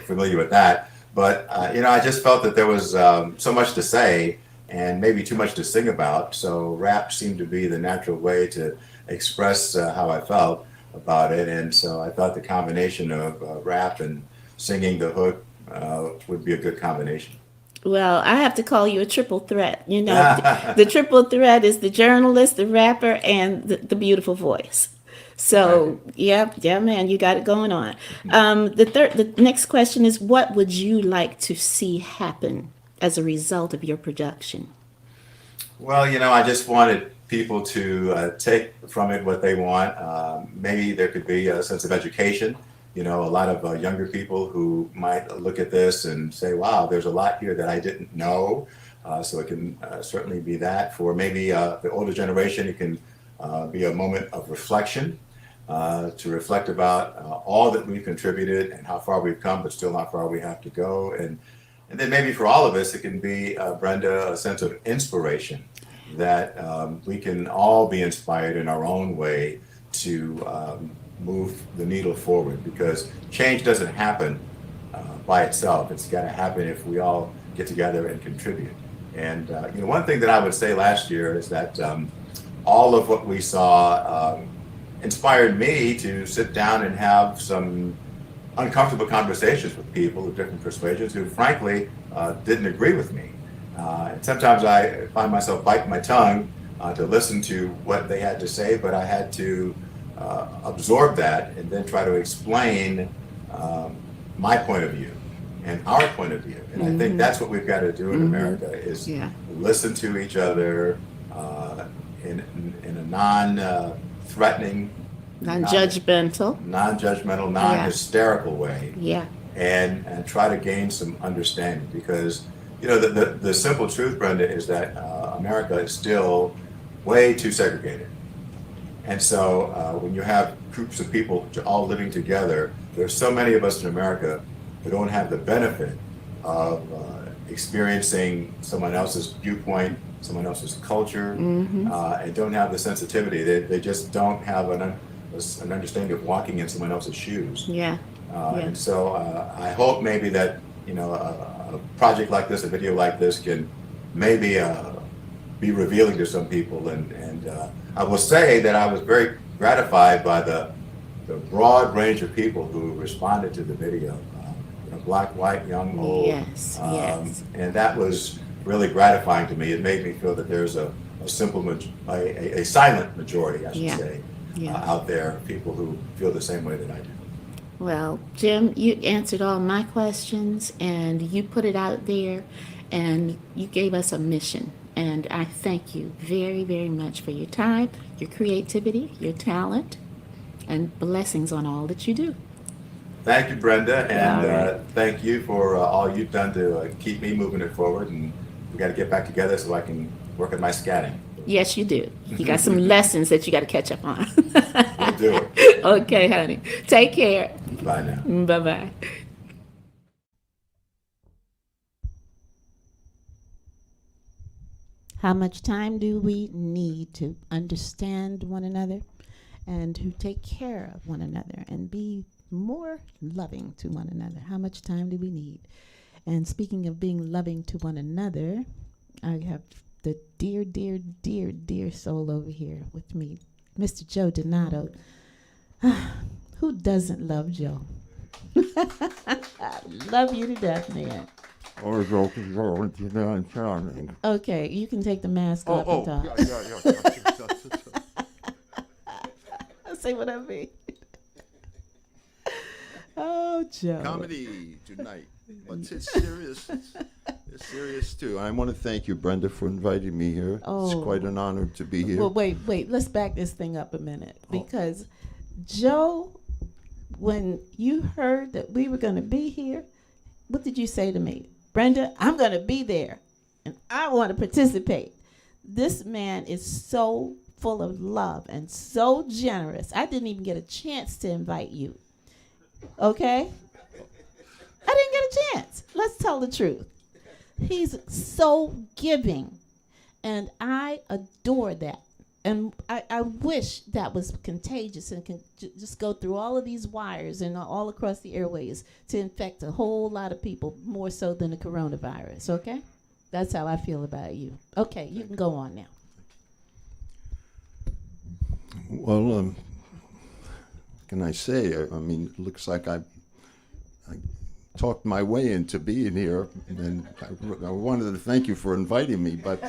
familiar with that. But, I just felt that there was so much to say and maybe too much to sing about. So rap seemed to be the natural way to express how I felt about it. And so I thought the combination of rap and singing the hook would be a good combination. Well, I have to call you a triple threat. The triple threat is the journalist, the rapper, and the beautiful voice. So, yeah, man, you got it going on. The next question is, what would you like to see happen as a result of your production? Well, I just wanted people to take from it what they want. Maybe there could be a sense of education. A lot of younger people who might look at this and say, wow, there's a lot here that I didn't know. So it can certainly be that. For maybe the older generation, it can be a moment of reflection, to reflect about all that we've contributed and how far we've come, but still how far we have to go. And then maybe for all of us, it can be, Brenda, a sense of inspiration, that we can all be inspired in our own way to move the needle forward, because change doesn't happen by itself. It's got to happen if we all get together and contribute. And one thing that I would say last year is that all of what we saw inspired me to sit down and have some uncomfortable conversations with people of different persuasions who frankly didn't agree with me. And sometimes I find myself biting my tongue to listen to what they had to say, but I had to absorb that and then try to explain my point of view and our point of view. And I think that's what we've got to do in America, is listen to each other in a non-threatening, non-judgmental, non-hysterical way. Yeah. And try to gain some understanding, because the simple truth, Brenda, is that America is still way too segregated. And so when you have groups of people all living together, there's so many of us in America who don't have the benefit of experiencing someone else's viewpoint, someone else's culture, and don't have the sensitivity. They just don't have an understanding of walking in someone else's shoes. And so I hope maybe that a project like this, a video like this, can maybe be revealing to some people. And I will say that I was very gratified by the broad range of people who responded to the video. Black, white, young, old. Yes. And that was really gratifying to me. It made me feel that there's a silent majority, I should say, out there, people who feel the same way that I do. Well, Jim, you answered all my questions, and you put it out there, and you gave us a mission. And I thank you very, very much for your time, your creativity, your talent, and blessings on all that you do. Thank you, Brenda, and thank you for all you've done to keep me moving it forward. And we got to get back together so I can work on my scatting. Yes, you do. You got some lessons that you got to catch up on. We'll do it. Okay, honey. Take care. Bye now. Bye-bye. How much time do we need to understand one another and to take care of one another and be more loving to one another? How much time do we need? And speaking of being loving to one another, I have the dear, dear, dear, dear soul over here with me, Mr. Joe Donato. Who doesn't love Joe? I love you to death, man. Okay, you can take the mask off and talk. Say what I mean. Oh, Joe. Comedy tonight, but it's serious. It's serious too. I want to thank you, Brenda, for inviting me here. It's quite an honor to be here. Well, wait. Let's back this thing up a minute, because Joe, when you heard that we were going to be here, what did you say to me? Brenda, I'm going to be there, and I want to participate. This man is so full of love and so generous. I didn't even get a chance to invite you. Okay? I didn't get a chance. Let's tell the truth. He's so giving, and I adore that. And I wish that was contagious and can just go through all of these wires and all across the airways to infect a whole lot of people, more so than the coronavirus, okay? That's how I feel about you. Okay, you can go on now. Well, can I say? I mean, it looks like I talked my way into being here, and I wanted to thank you for inviting me, but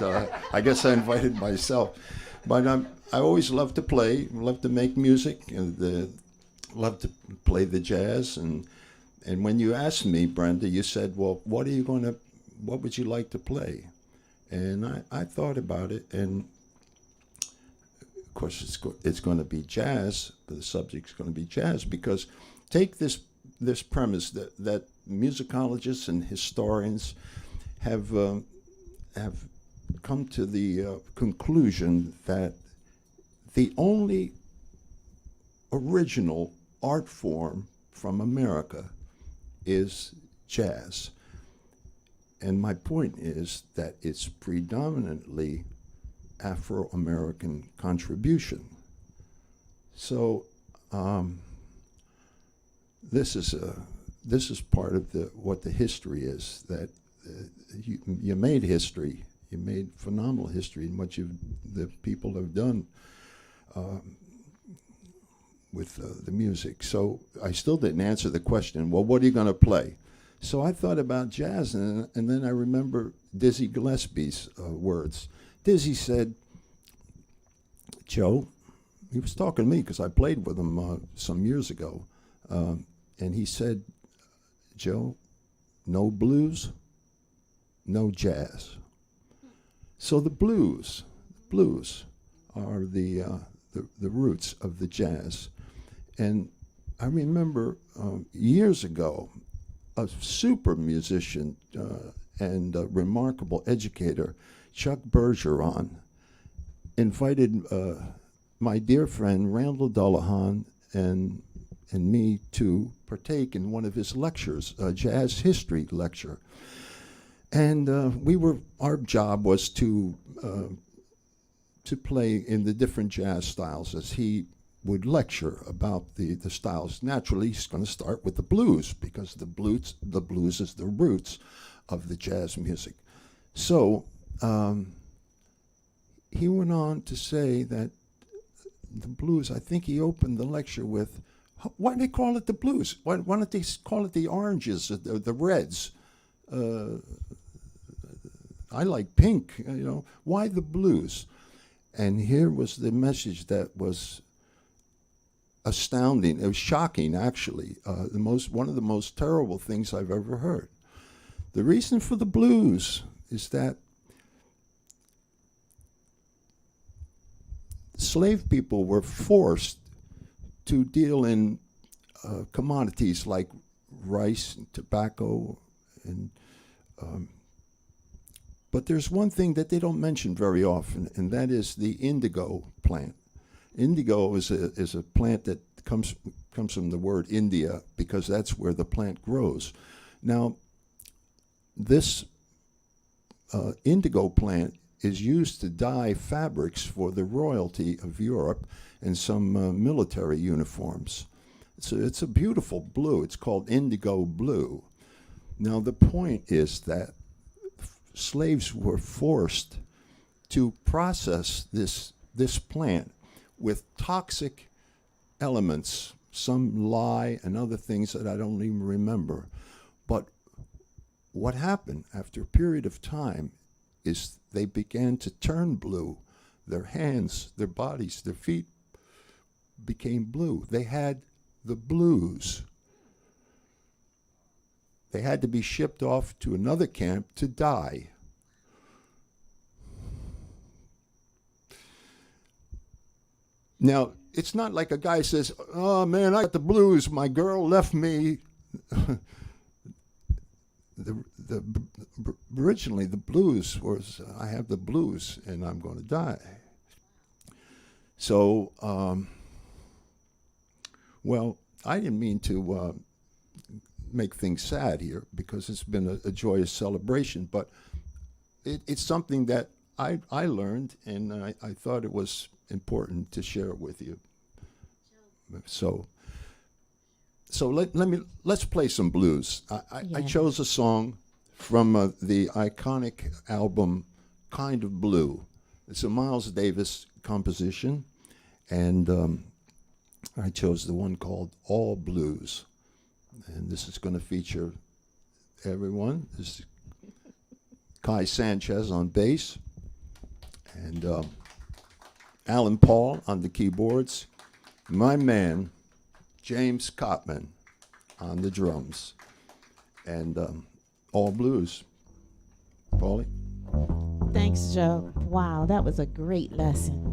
I guess I invited myself. But I always love to play, love to make music, and love to play the jazz. And when you asked me, Brenda, you said, "Well, what would you like to play?" And I thought about it, and of course it's going to be jazz. The subject's going to be jazz, because take this premise that musicologists and historians have come to the conclusion that the only original art form from America is jazz. And my point is that it's predominantly Afro-American contribution. So this is part of what the history is, that you made history. You made phenomenal history in what the people have done with the music. So I still didn't answer the question, well, what are you going to play? So I thought about jazz, and then I remember Dizzy Gillespie's words. Dizzy said, Joe, he was talking to me because I played with him some years ago, and he said, Joe, no blues, no jazz. So the blues are the roots of the jazz. And I remember years ago, a super musician and a remarkable educator, Chuck Bergeron, invited my dear friend Randall Dullahan and me to partake in one of his lectures, a jazz history lecture. And our job was to play in the different jazz styles as he would lecture about the styles. Naturally, he's going to start with the blues, because the blues is the roots of the jazz music. So he went on to say that the blues, I think he opened the lecture with, why do they call it the blues? Why don't they call it the oranges, the reds? I like pink, why the blues? And here was the message that was astounding. It was shocking, actually. One of the most terrible things I've ever heard. The reason for the blues is that slave people were forced to deal in commodities like rice and tobacco, and but there's one thing that they don't mention very often, and that is the indigo plant. Indigo is a plant that comes from the word India, because that's where the plant grows. Now, this indigo plant is used to dye fabrics for the royalty of Europe and some military uniforms. It's a beautiful blue. It's called indigo blue. Now, the point is that slaves were forced to process this plant with toxic elements, some lye and other things that I don't even remember. But what happened after a period of time is they began to turn blue. Their hands, their bodies, their feet became blue. They had the blues. They had to be shipped off to another camp to die. Now, it's not like a guy says, oh man, I got the blues, my girl left me. Originally, the blues was, I have the blues and I'm going to die. So, well, I didn't mean to make things sad here because it's been a joyous celebration, but it's something that I learned, and I thought it was important to share it with you. So let's play some blues. I chose a song from the iconic album Kind of Blue. It's a Miles Davis composition, and I chose the one called All Blues. And this is going to feature everyone. This is Kai Sanchez on bass, and Alan Paul on the keyboards. My man, James Cotman on the drums, and all blues. Paulie? Thanks, Joe. Wow, that was a great lesson.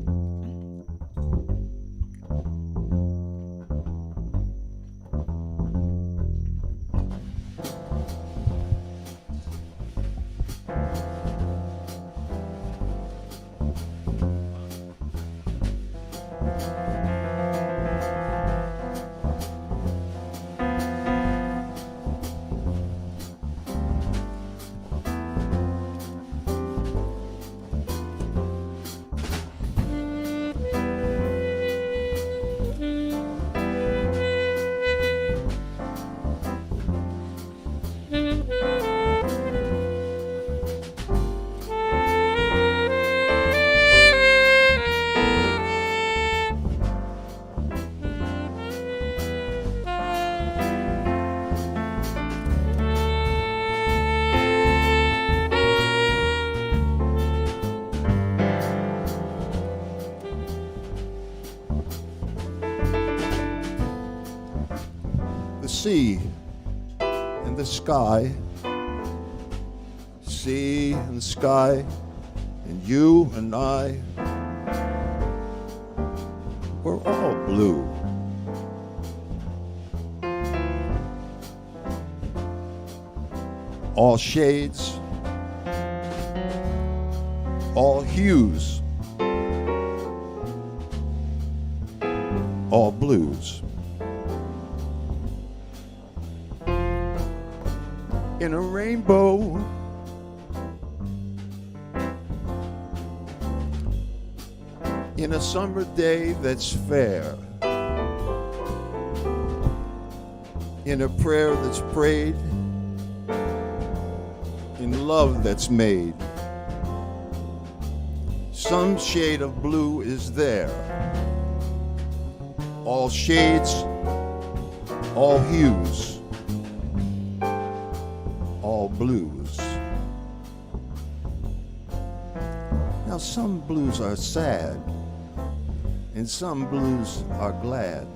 Sea and the sky, sea and sky, and you and I, we're all blue. All shades, all hues, all blues. In a rainbow, in a summer day that's fair, in a prayer that's prayed, in love that's made, some shade of blue is there. All shades, all hues, all blues. Now some blues are sad and some blues are glad.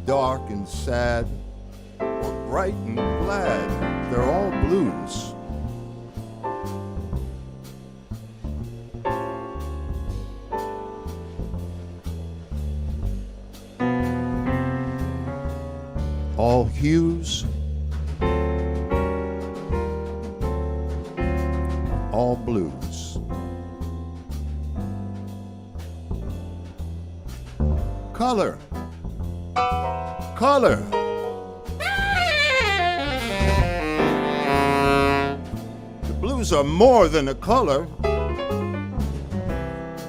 Dark and sad, or bright and glad, they're all blues. All hues, all blues. Color, color. The blues are more than a color.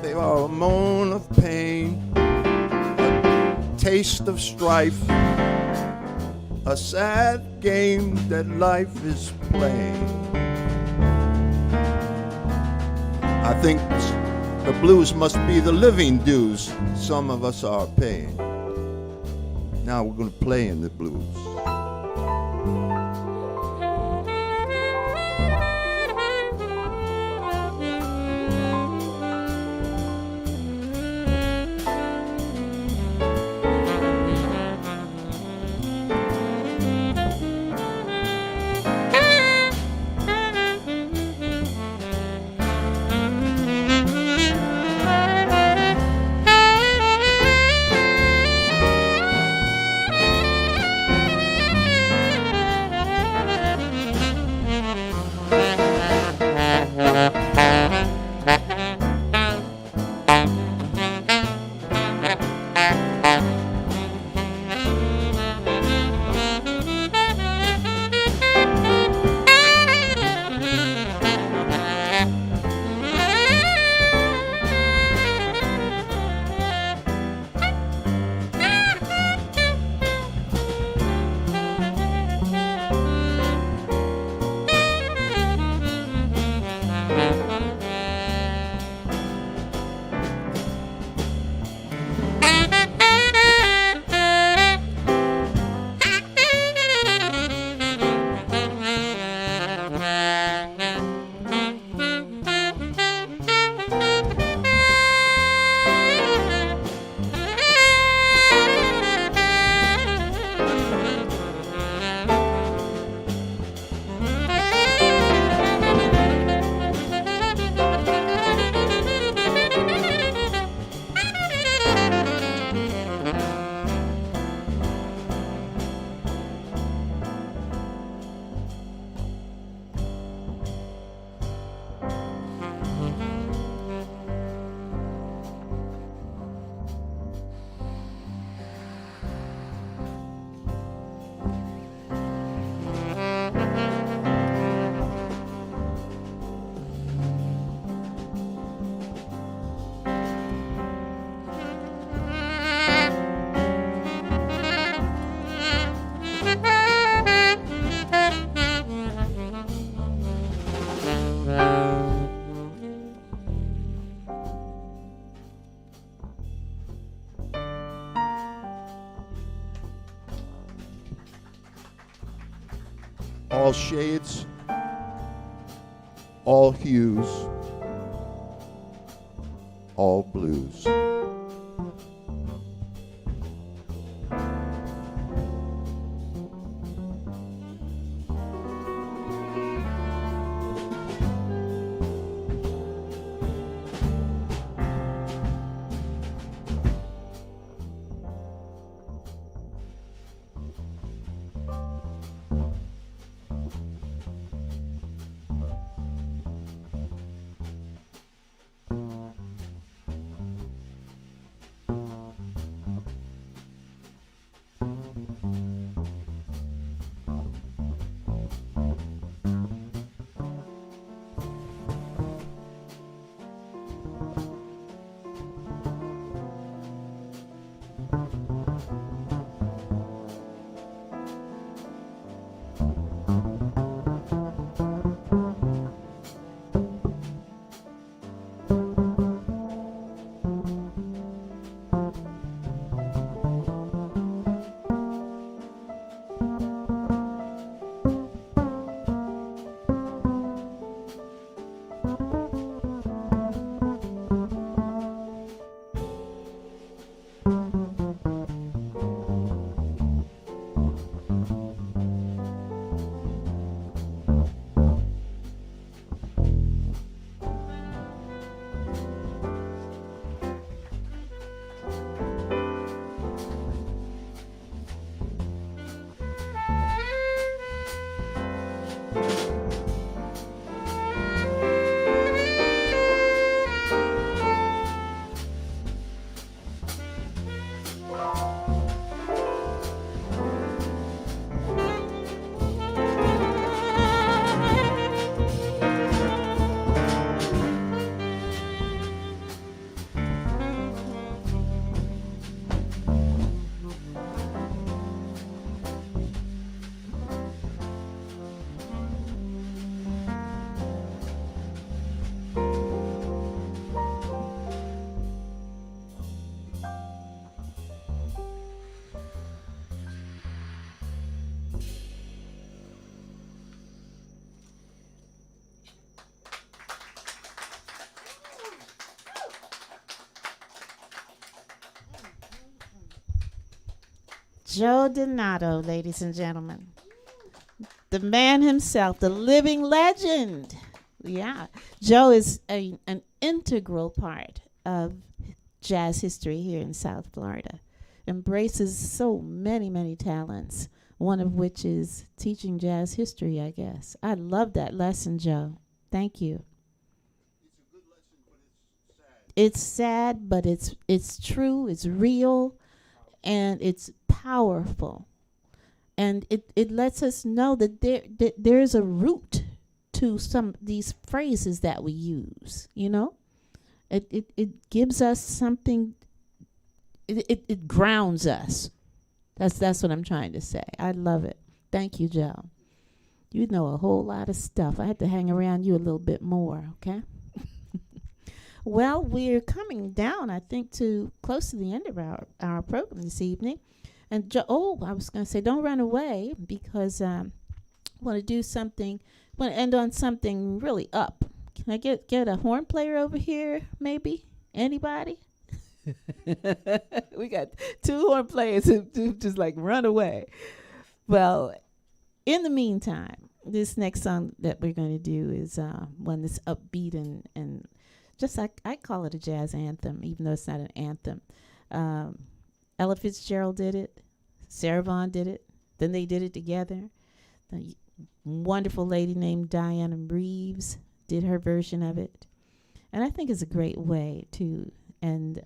They are a moan of pain, a taste of strife, a sad game that life is playing. I think the blues must be the living dues some of us are paying. Now we're going to play in the blues. all shades, all hues, all blues. Joe Donato, ladies and gentlemen. The man himself, the living legend. Yeah. Joe is an integral part of jazz history here in South Florida. Embraces so many, many talents, one of which is teaching jazz history, I guess. I love that lesson, Joe. Thank you. It's sad, but it's true, it's real, and it's powerful. And it lets us know that there's a root to some of these phrases that we use, you know? It gives us something, it grounds us. That's what I'm trying to say. I love it. Thank you, Joe. You know a whole lot of stuff. I had to hang around you a little bit more, okay? Well, we're coming down, I think, to close to the end of our program this evening. And I was going to say, don't run away, because I want to do something. Want to end on something really up. Can I get a horn player over here, maybe? Anybody? We got two horn players who just like run away. Well, in the meantime, this next song that we're going to do is one that's upbeat and just I call it a jazz anthem, even though it's not an anthem. Ella Fitzgerald did it. Sarah Vaughan did it. Then they did it together. The wonderful lady named Diana Reeves did her version of it. And I think it's a great way to end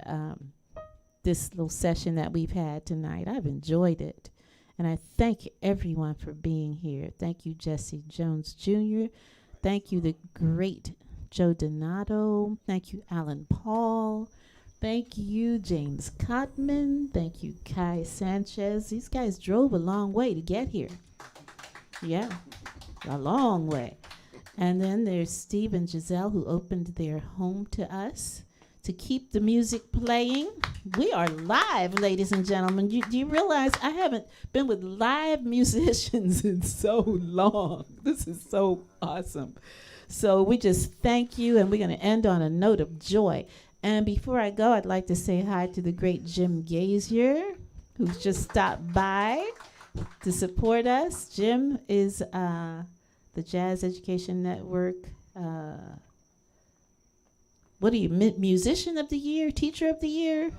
this little session that we've had tonight. I've enjoyed it. And I thank everyone for being here. Thank you, Jesse Jones Jr. Thank you, the great Joe Donato. Thank you, Alan Paul. Thank you, James Cotman. Thank you, Kai Sanchez. These guys drove a long way to get here. Yeah, a long way. And then there's Steve and Giselle, who opened their home to us to keep the music playing. We are live, ladies and gentlemen. Do you realize I haven't been with live musicians in so long? This is so awesome. So we just thank you, and we're going to end on a note of joy. And before I go, I'd like to say hi to the great Jim Gazier, who's just stopped by to support us. Jim is the Jazz Education Network. What are you, musician of the year, teacher of the year?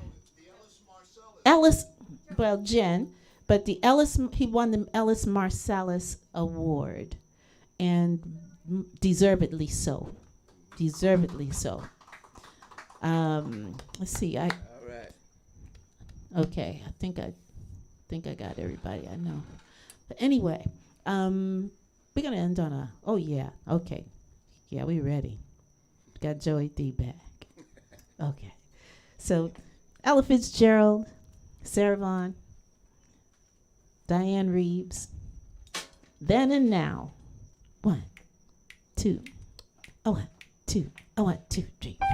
Well, Jen, but he won the Ellis Marsalis Award, and deservedly so. Deservedly so. Let's see. All right. Okay, I think I got everybody I know. But anyway, we're gonna end on a. Oh yeah. Okay. Yeah, we ready. Got Joey D back. Okay. So, Ella Fitzgerald, Sarah Vaughan, Diane Reeves, Then and Now. 1, 2, 1, 2, 1, 2, 3, 4.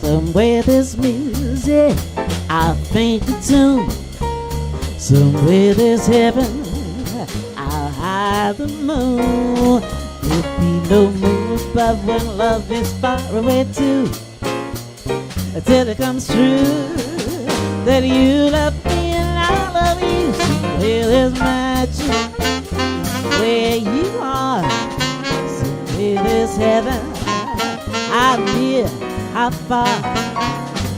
Somewhere there's music, I'll faint the tune. Somewhere there's heaven, I'll hide the moon. There'll be no moon above when love is far away too. Until it comes true that you love me and I love you. Somewhere there's magic, where you are. Somewhere there's heaven, I'm near. How far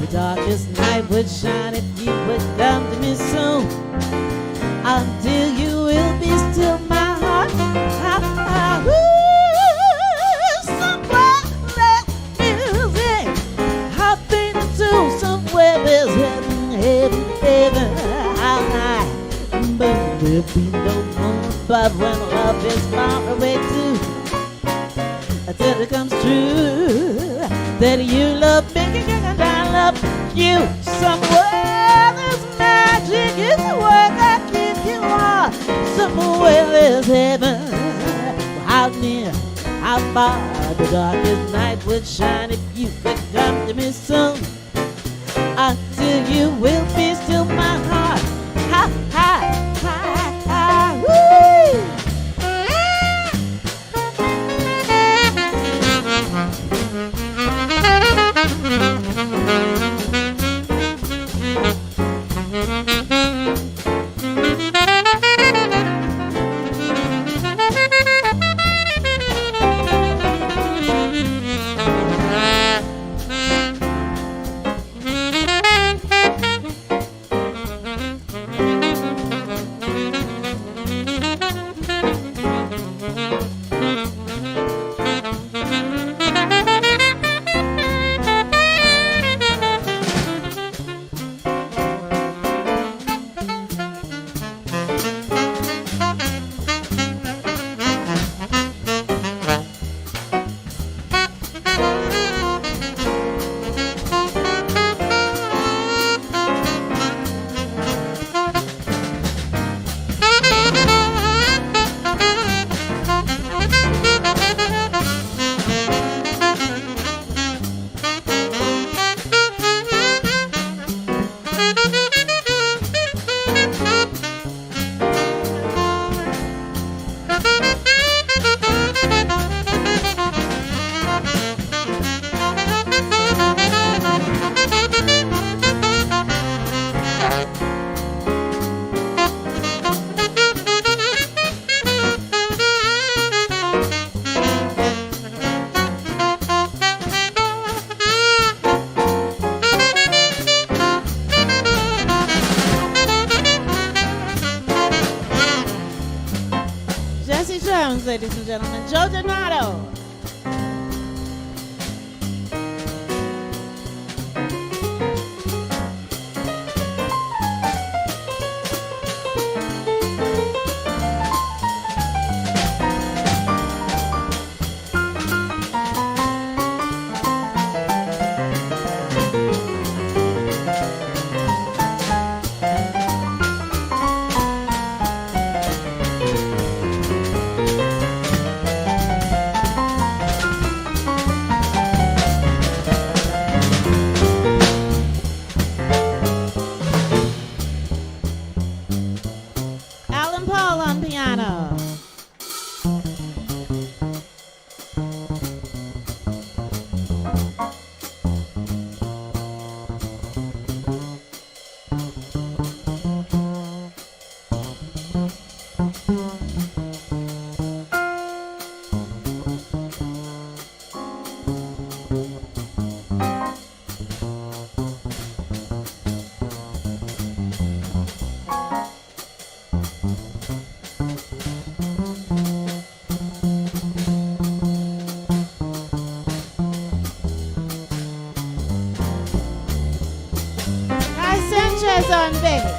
the darkest night would shine if you would come to me soon. Until you will be still my heart. Somewhere there's music, I'll think too. Somewhere there's heaven, heaven, heaven, how high. But there'll be no moon above when love is far away too. Until it comes true that you love me and I love you. Somewhere there's magic is where I give you are. Somewhere there's heaven, how near, how far the darkest night would shine if you could come to me soon. Until you will be still my heart. Ha, ha, ha, ha, woo! drums, ladies and gentlemen, Joe Donato. Alan Paul on piano. Guy Sanchez on bass.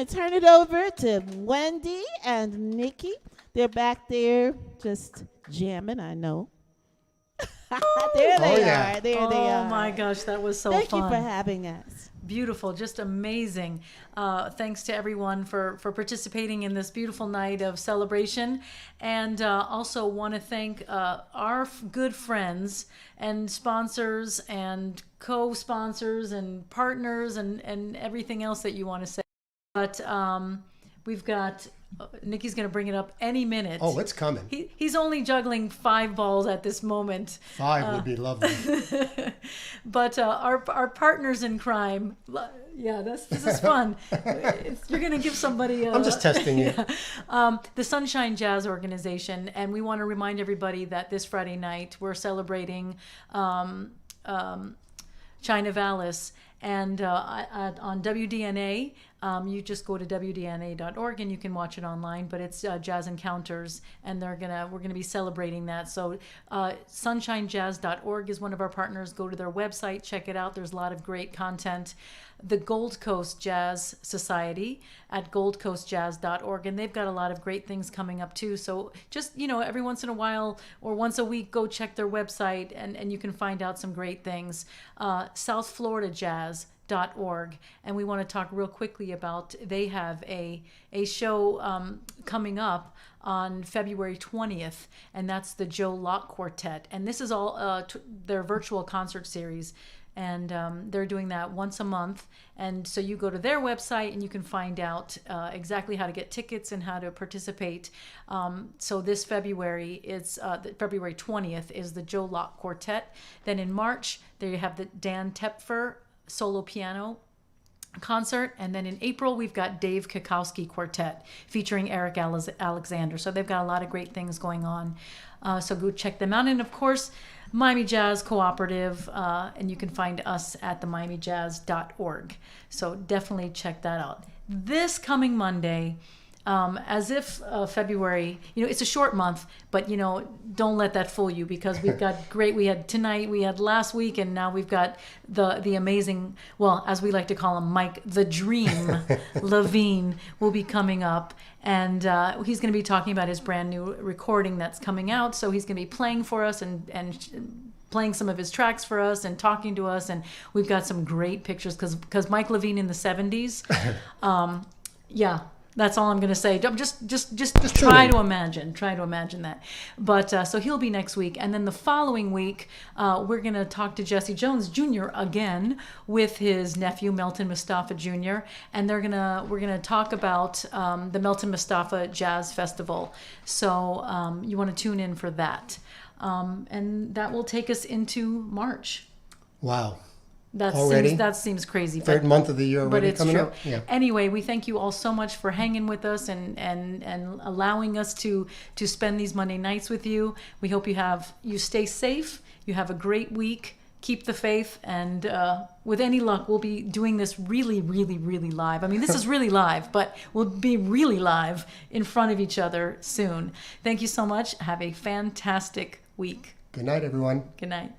Turn it over to Wendy and Nikki. They're back there just jamming, I know. There they are. There they are. Oh my gosh, that was so Thank fun. you for having us. Beautiful, just amazing. Thanks to everyone for participating in this beautiful night of celebration. And also want to thank our good friends and sponsors and co-sponsors and partners and everything else that you want to say. But we've got, Nikki's going to bring it up any minute. Oh, it's coming. He's only juggling 5 balls at this moment. 5 would be lovely. But our partners in crime, yeah, this is fun. You're going to give somebody I'm just testing you. Yeah. The Sunshine Jazz Organization, and we want to remind everybody that this Friday night we're celebrating China Vallis. And on WDNA, you just go to wdna.org and you can watch it online. But it's Jazz Encounters, and we're gonna be celebrating that. So sunshinejazz.org is one of our partners. Go to their website, check it out. There's a lot of great content. The Gold Coast Jazz Society at goldcoastjazz.org, and they've got a lot of great things coming up too. So just, every once in a while or once a week, go check their website and you can find out some great things. southfloridajazz.org, and we want to talk real quickly about, they have a show coming up on February 20th, and that's the Lock Quartet, and this is all their virtual concert series. And they're doing that once a month. And so you go to their website and you can find out exactly how to get tickets and how to participate. So this February, it's February 20th is the Lock Quartet. Then in March, there you have the Dan Tepfer solo piano concert. And then in April, we've got Dave Kikowski Quartet featuring Eric Alexander. So they've got a lot of great things going on. So go check them out. And of course, Miami Jazz Cooperative, and you can find us at the miamijazz.org. So definitely check that out. This coming Monday, as if February, it's a short month, but don't let that fool you, because we've got we had tonight, we had last week, and now we've got the amazing, well, as we like to call him, Mike the Dream Levine will be coming up, and he's going to be talking about his brand new recording that's coming out. So he's going to be playing for us and playing some of his tracks for us and talking to us, and we've got some great pictures because Mike Levine in the 70s, yeah. That's all I'm going to say. Just try to imagine that. But so he'll be next week, and then the following week we're going to talk to Jesse Jones Jr. again with his nephew Melton Mustafa Jr. and we're gonna talk about the Melton Mustafa Jazz Festival. So you want to tune in for that, and that will take us into March. Wow. That seems crazy. Third month of the year already, but it's coming true. up. Yeah. Anyway, we thank you all so much for hanging with us and allowing us to spend these Monday nights with you. We hope you stay safe. You have a great week. Keep the faith, and with any luck, we'll be doing this really, really, really live. I mean, this is really live, but we'll be really live in front of each other soon. Thank you so much. Have a fantastic week. Good night, everyone. Good night.